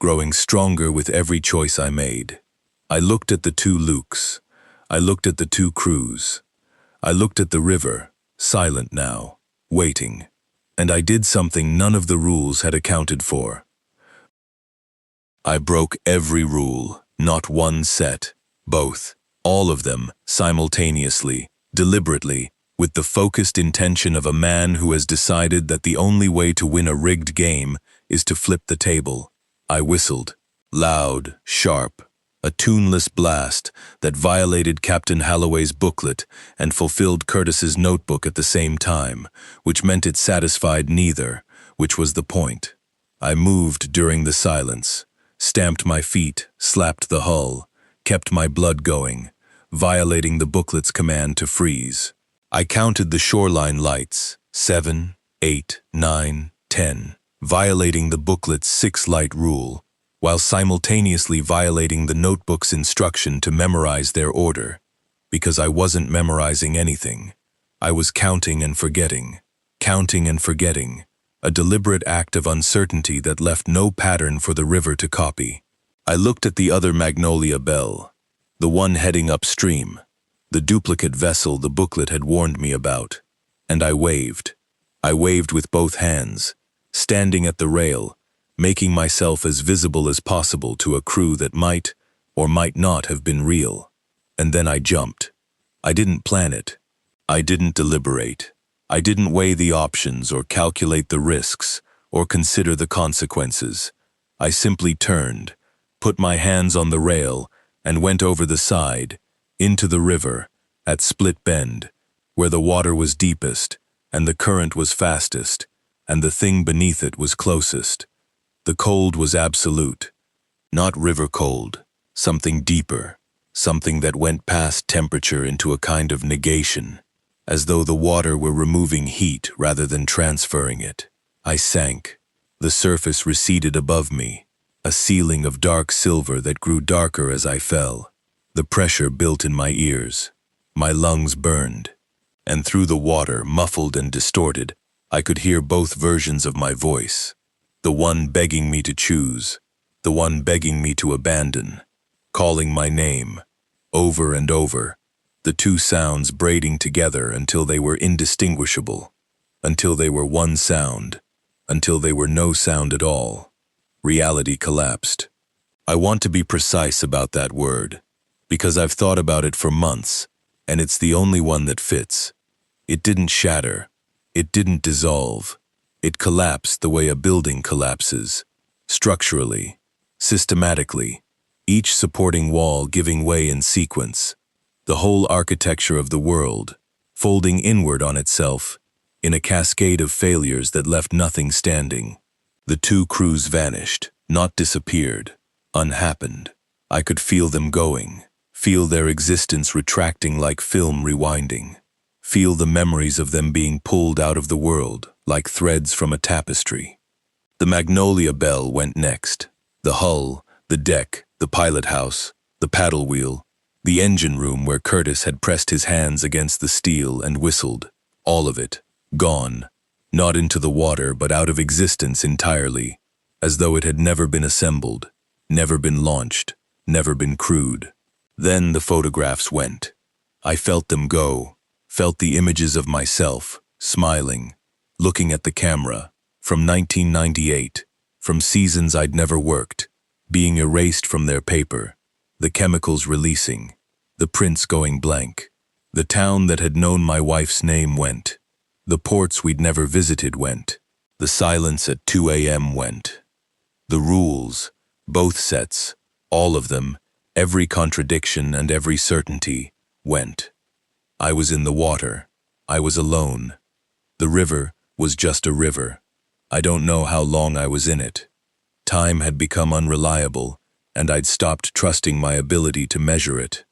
growing stronger with every choice I made. I looked at the two Lukes. I looked at the two crews. I looked at the river, silent now, waiting. And I did something none of the rules had accounted for. I broke every rule, not one set, both. All of them, simultaneously, deliberately, with the focused intention of a man who has decided that the only way to win a rigged game is to flip the table. I whistled, loud, sharp, a tuneless blast that violated Captain Halloway's booklet and fulfilled Curtis's notebook at the same time, which meant it satisfied neither, which was the point. I moved during the silence, stamped my feet, slapped the hull, kept my blood going, violating the booklet's command to freeze. I counted the shoreline lights, 7, 8, 9, 10, violating the booklet's 6-light rule, while simultaneously violating the notebook's instruction to memorize their order, because I wasn't memorizing anything. I was counting and forgetting, a deliberate act of uncertainty that left no pattern for the river to copy. I looked at the other Magnolia Belle, the one heading upstream, the duplicate vessel the booklet had warned me about, and I waved. I waved with both hands, standing at the rail, making myself as visible as possible to a crew that might or might not have been real. And then I jumped. I didn't plan it. I didn't deliberate. I didn't weigh the options or calculate the risks or consider the consequences. I simply turned, put my hands on the rail, and went over the side, into the river, at Split Bend, where the water was deepest, and the current was fastest, and the thing beneath it was closest. The cold was absolute, not river cold, something deeper, something that went past temperature into a kind of negation, as though the water were removing heat rather than transferring it. I sank. The surface receded above me, a ceiling of dark silver that grew darker as I fell. The pressure built in my ears. My lungs burned. And through the water, muffled and distorted, I could hear both versions of my voice. The one begging me to choose, the one begging me to abandon, calling my name, over and over, the two sounds braiding together until they were indistinguishable, until they were one sound, until they were no sound at all. Reality collapsed. I want to be precise about that word, because I've thought about it for months, and it's the only one that fits. It didn't shatter. It didn't dissolve. It collapsed the way a building collapses, structurally, systematically, each supporting wall giving way in sequence, the whole architecture of the world, folding inward on itself, in a cascade of failures that left nothing standing. The two crews vanished, not disappeared, unhappened. I could feel them going, feel their existence retracting like film rewinding, feel the memories of them being pulled out of the world like threads from a tapestry. The Magnolia Belle went next. The hull, the deck, the pilot house, the paddle wheel, the engine room where Curtis had pressed his hands against the steel and whistled, all of it, gone, not into the water but out of existence entirely, as though it had never been assembled, never been launched, never been crewed. Then the photographs went. I felt them go, felt the images of myself, smiling, looking at the camera, from 1998, from seasons I'd never worked, being erased from their paper, the chemicals releasing, the prints going blank. The town that had known my wife's name went. The ports we'd never visited went. The silence at 2 a.m. went. The rules, both sets, all of them, every contradiction and every certainty, went. I was in the water. I was alone. The river was just a river. I don't know how long I was in it. Time had become unreliable, and I'd stopped trusting my ability to measure it.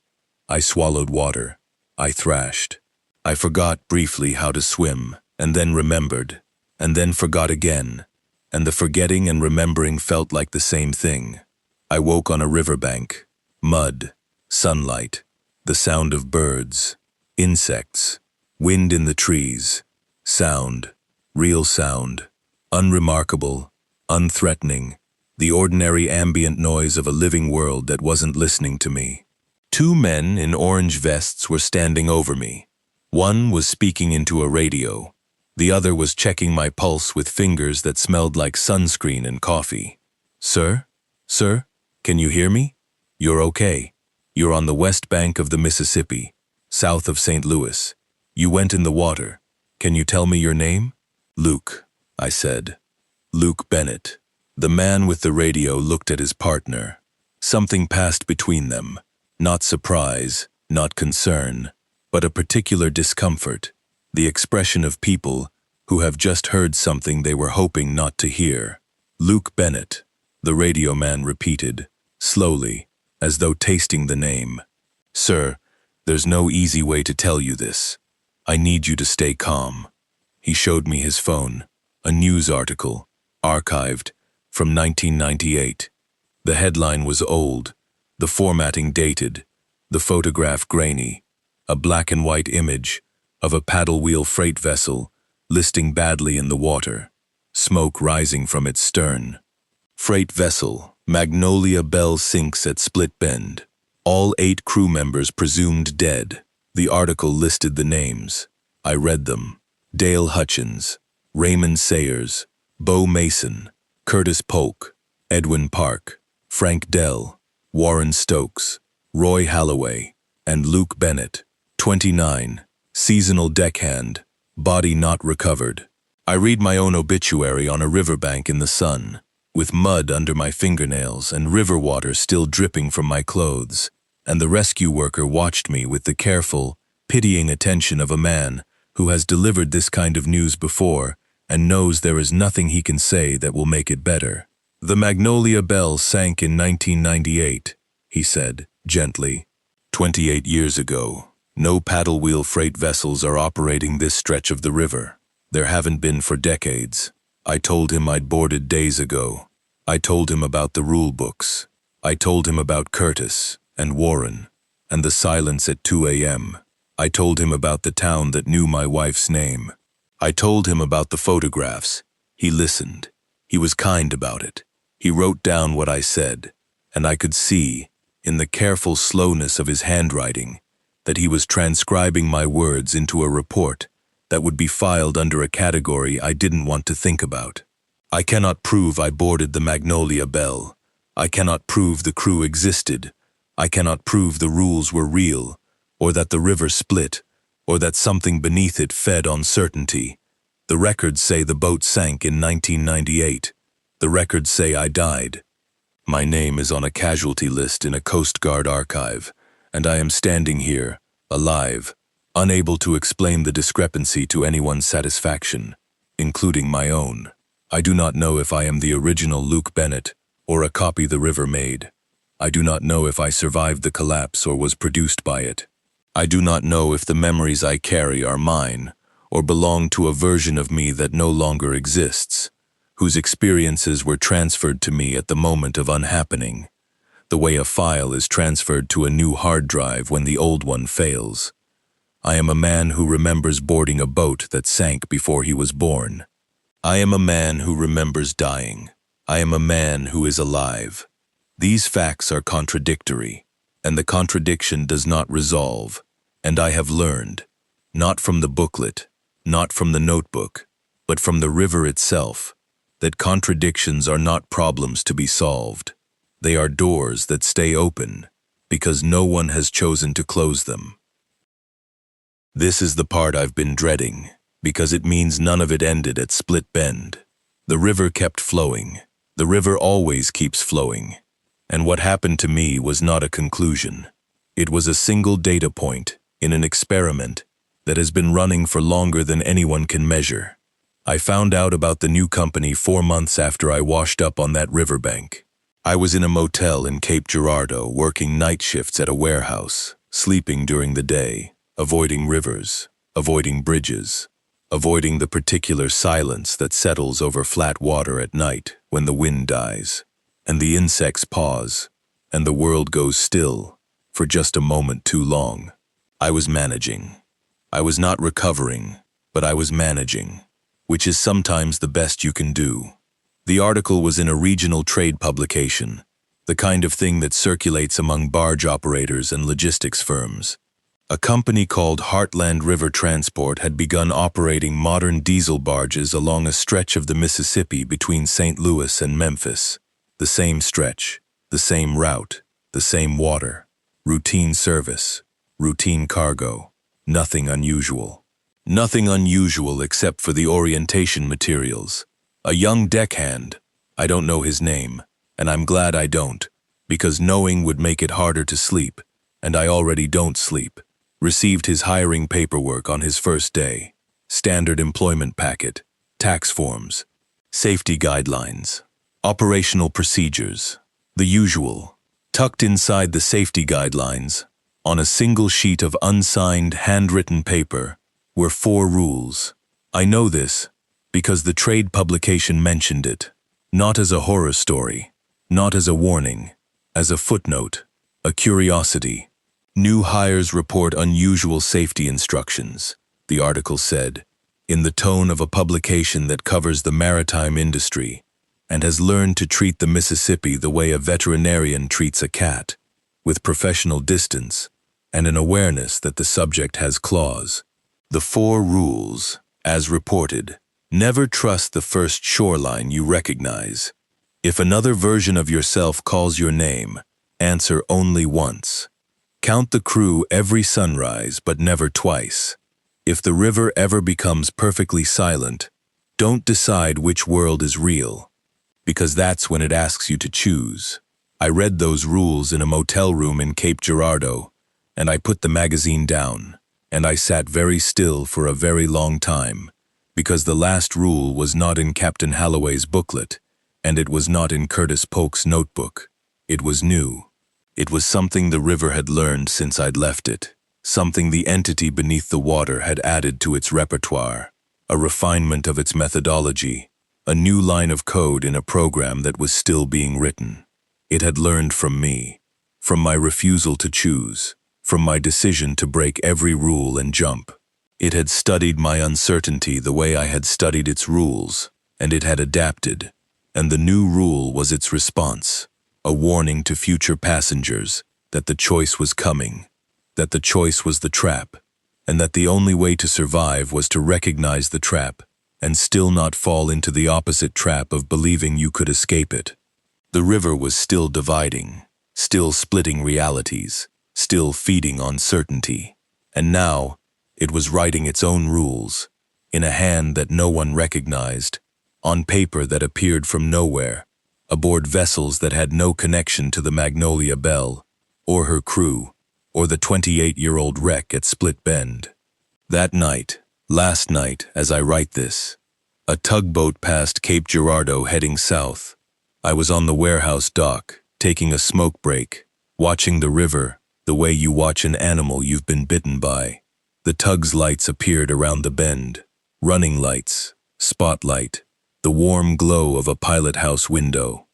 I swallowed water. I thrashed. I forgot briefly how to swim, and then remembered, and then forgot again, and the forgetting and remembering felt like the same thing. I woke on a riverbank, mud, sunlight, the sound of birds, insects, wind in the trees, sound, real sound, unremarkable, unthreatening, the ordinary ambient noise of a living world that wasn't listening to me. Two men in orange vests were standing over me. One was speaking into a radio. The other was checking my pulse with fingers that smelled like sunscreen and coffee. "Sir? Sir? Can you hear me? You're okay. You're on the west bank of the Mississippi, south of St. Louis. You went in the water. Can you tell me your name?" "Luke," I said. "Luke Bennett." The man with the radio looked at his partner. Something passed between them. Not surprise, not concern, but a particular discomfort, the expression of people who have just heard something they were hoping not to hear. "Luke Bennett," the radio man repeated, slowly, as though tasting the name. "Sir, there's no easy way to tell you this. I need you to stay calm." He showed me his phone, a news article, archived, from 1998. The headline was old, the formatting dated, the photograph grainy, a black and white image of a paddle wheel freight vessel listing badly in the water, smoke rising from its stern. Freight vessel, Magnolia Belle sinks at Split Bend. All 8 crew members presumed dead. The article listed the names. I read them. Dale Hutchins, Raymond Sayers, Bo Mason, Curtis Polk, Edwin Park, Frank Dell, Warren Stokes, Roy Halloway, and Luke Bennett, 29, seasonal deckhand, body not recovered. I read my own obituary on a riverbank in the sun, with mud under my fingernails and river water still dripping from my clothes, and the rescue worker watched me with the careful, pitying attention of a man who has delivered this kind of news before and knows there is nothing he can say that will make it better. "The Magnolia Belle sank in 1998, he said, gently. 28 years ago. No paddle wheel freight vessels are operating this stretch of the river. There haven't been for decades. I told him I'd boarded days ago. I told him about the rule books. I told him about Curtis and Warren and the silence at 2 a.m. I told him about the town that knew my wife's name. I told him about the photographs. He listened. He was kind about it. He wrote down what I said, and I could see, in the careful slowness of his handwriting, that he was transcribing my words into a report that would be filed under a category I didn't want to think about. I cannot prove I boarded the Magnolia Belle. I cannot prove the crew existed. I cannot prove the rules were real, or that the river split, or that something beneath it fed on certainty. The records say the boat sank in 1998. The records say I died. My name is on a casualty list in a Coast Guard archive, and I am standing here, alive, unable to explain the discrepancy to anyone's satisfaction, including my own. I do not know if I am the original Luke Bennett or a copy the river made. I do not know if I survived the collapse or was produced by it. I do not know if the memories I carry are mine or belong to a version of me that no longer exists, whose experiences were transferred to me at the moment of unhappening, the way a file is transferred to a new hard drive when the old one fails. I am a man who remembers boarding a boat that sank before he was born. I am a man who remembers dying. I am a man who is alive. These facts are contradictory, and the contradiction does not resolve, and I have learned, not from the booklet, not from the notebook, but from the river itself, that contradictions are not problems to be solved. They are doors that stay open, because no one has chosen to close them. This is the part I've been dreading, because it means none of it ended at Split Bend. The river kept flowing. The river always keeps flowing. And what happened to me was not a conclusion. It was a single data point in an experiment that has been running for longer than anyone can measure. I found out about the new company 4 months after I washed up on that riverbank. I was in a motel in Cape Girardeau working night shifts at a warehouse, sleeping during the day, avoiding rivers, avoiding bridges, avoiding the particular silence that settles over flat water at night when the wind dies, and the insects pause, and the world goes still for just a moment too long. I was managing. I was not recovering, but I was managing, which is sometimes the best you can do. The article was in a regional trade publication, the kind of thing that circulates among barge operators and logistics firms. A company called Heartland River Transport had begun operating modern diesel barges along a stretch of the Mississippi between St. Louis and Memphis. The same stretch, the same route, the same water, routine service, routine cargo, nothing unusual. Nothing unusual except for the orientation materials. A young deckhand, I don't know his name, and I'm glad I don't, because knowing would make it harder to sleep, and I already don't sleep, received his hiring paperwork on his first day. Standard employment packet, tax forms, safety guidelines, operational procedures, the usual. Tucked inside the safety guidelines, on a single sheet of unsigned, handwritten paper, were 4 rules. I know this because the trade publication mentioned it, not as a horror story, not as a warning, as a footnote, a curiosity. New hires report unusual safety instructions, the article said, in the tone of a publication that covers the maritime industry and has learned to treat the Mississippi the way a veterinarian treats a cat, with professional distance and an awareness that the subject has claws. The 4 rules, as reported: never trust the first shoreline you recognize. If another version of yourself calls your name, answer only once. Count the crew every sunrise, but never twice. If the river ever becomes perfectly silent, don't decide which world is real, because that's when it asks you to choose. I read those rules in a motel room in Cape Girardeau, and I put the magazine down, and I sat very still for a very long time, because the last rule was not in Captain Halloway's booklet, and it was not in Curtis Polk's notebook. It was new. It was something the river had learned since I'd left it, something the entity beneath the water had added to its repertoire, a refinement of its methodology, a new line of code in a program that was still being written. It had learned from me, from my refusal to choose, from my decision to break every rule and jump. It had studied my uncertainty the way I had studied its rules, and it had adapted, and the new rule was its response, a warning to future passengers that the choice was coming, that the choice was the trap, and that the only way to survive was to recognize the trap and still not fall into the opposite trap of believing you could escape it. The river was still dividing, still splitting realities, still feeding on certainty, and now it was writing its own rules, in a hand that no one recognized, on paper that appeared from nowhere, aboard vessels that had no connection to the Magnolia Belle, or her crew, or the 28-year-old wreck at Split Bend. That night, last night, as I write this, a tugboat passed Cape Girardeau heading south. I was on the warehouse dock, taking a smoke break, watching the river the way you watch an animal you've been bitten by. The tug's lights appeared around the bend, running lights, spotlight, the warm glow of a pilot house window.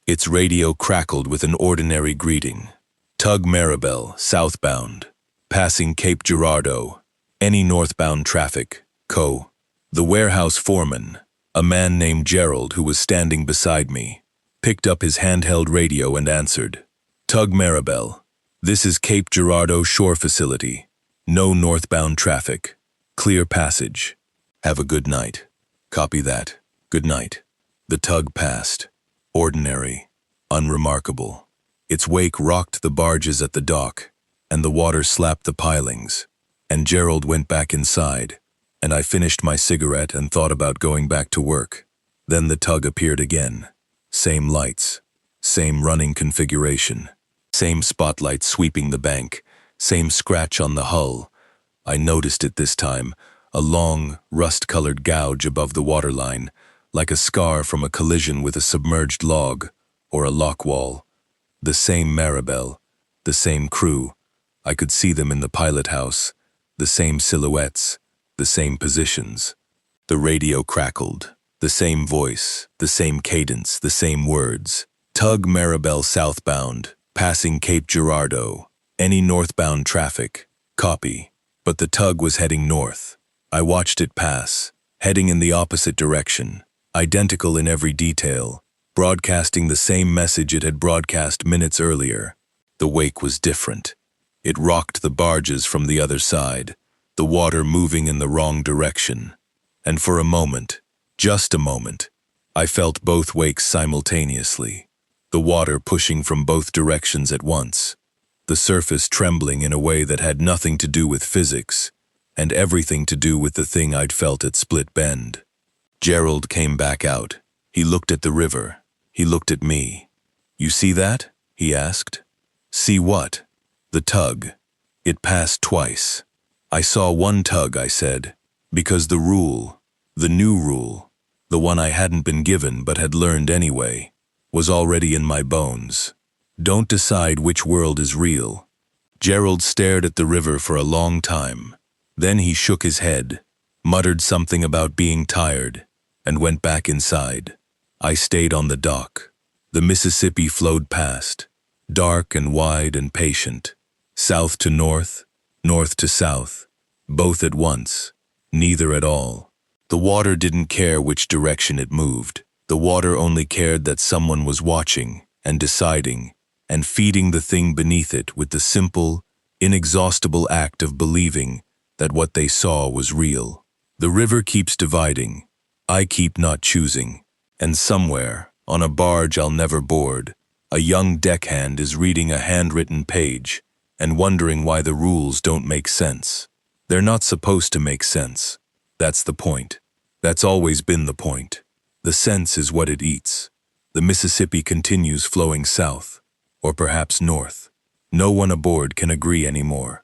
Its radio crackled with an ordinary greeting. Tug Maribel, southbound, passing Cape Girardeau. Any northbound traffic, Co. The warehouse foreman, a man named Gerald who was standing beside me, picked up his handheld radio and answered. Tug Maribel, this is Cape Girardeau Shore Facility. No northbound traffic. Clear passage. Have a good night. Copy that. Good night. The tug passed. Ordinary. Unremarkable. Its wake rocked the barges at the dock, and the water slapped the pilings. And Gerald went back inside, and I finished my cigarette and thought about going back to work. Then the tug appeared again. Same lights. Same running configuration. Same spotlight sweeping the bank. Same scratch on the hull. I noticed it this time, a long, rust-colored gouge above the waterline, like a scar from a collision with a submerged log or a lock wall. The same Maribel, the same crew. I could see them in the pilot house, the same silhouettes, the same positions. The radio crackled, the same voice, the same cadence, the same words. Tug Maribel southbound, passing Cape Girardeau. Any northbound traffic. Copy. But the tug was heading north. I watched it pass, heading in the opposite direction, identical in every detail, broadcasting the same message it had broadcast minutes earlier. The wake was different. It rocked the barges from the other side, the water moving in the wrong direction. And for a moment, just a moment, I felt both wakes simultaneously, the water pushing from both directions at once, the surface trembling in a way that had nothing to do with physics, and everything to do with the thing I'd felt at Split Bend. Gerald came back out. He looked at the river. He looked at me. You see that? He asked. See what? The tug. It passed twice. I saw one tug, I said, because the rule, the new rule, the one I hadn't been given but had learned anyway, was already in my bones. Don't decide which world is real. Gerald stared at the river for a long time. Then he shook his head, muttered something about being tired, and went back inside. I stayed on the dock. The Mississippi flowed past, dark and wide and patient, south to north, north to south, both at once, neither at all. The water didn't care which direction it moved. The water only cared that someone was watching and deciding and feeding the thing beneath it with the simple, inexhaustible act of believing that what they saw was real. The river keeps dividing. I keep not choosing. And somewhere, on a barge I'll never board, a young deckhand is reading a handwritten page and wondering why the rules don't make sense. They're not supposed to make sense. That's the point. That's always been the point. The sense is what it eats. The Mississippi continues flowing south, or perhaps north. No one aboard can agree anymore.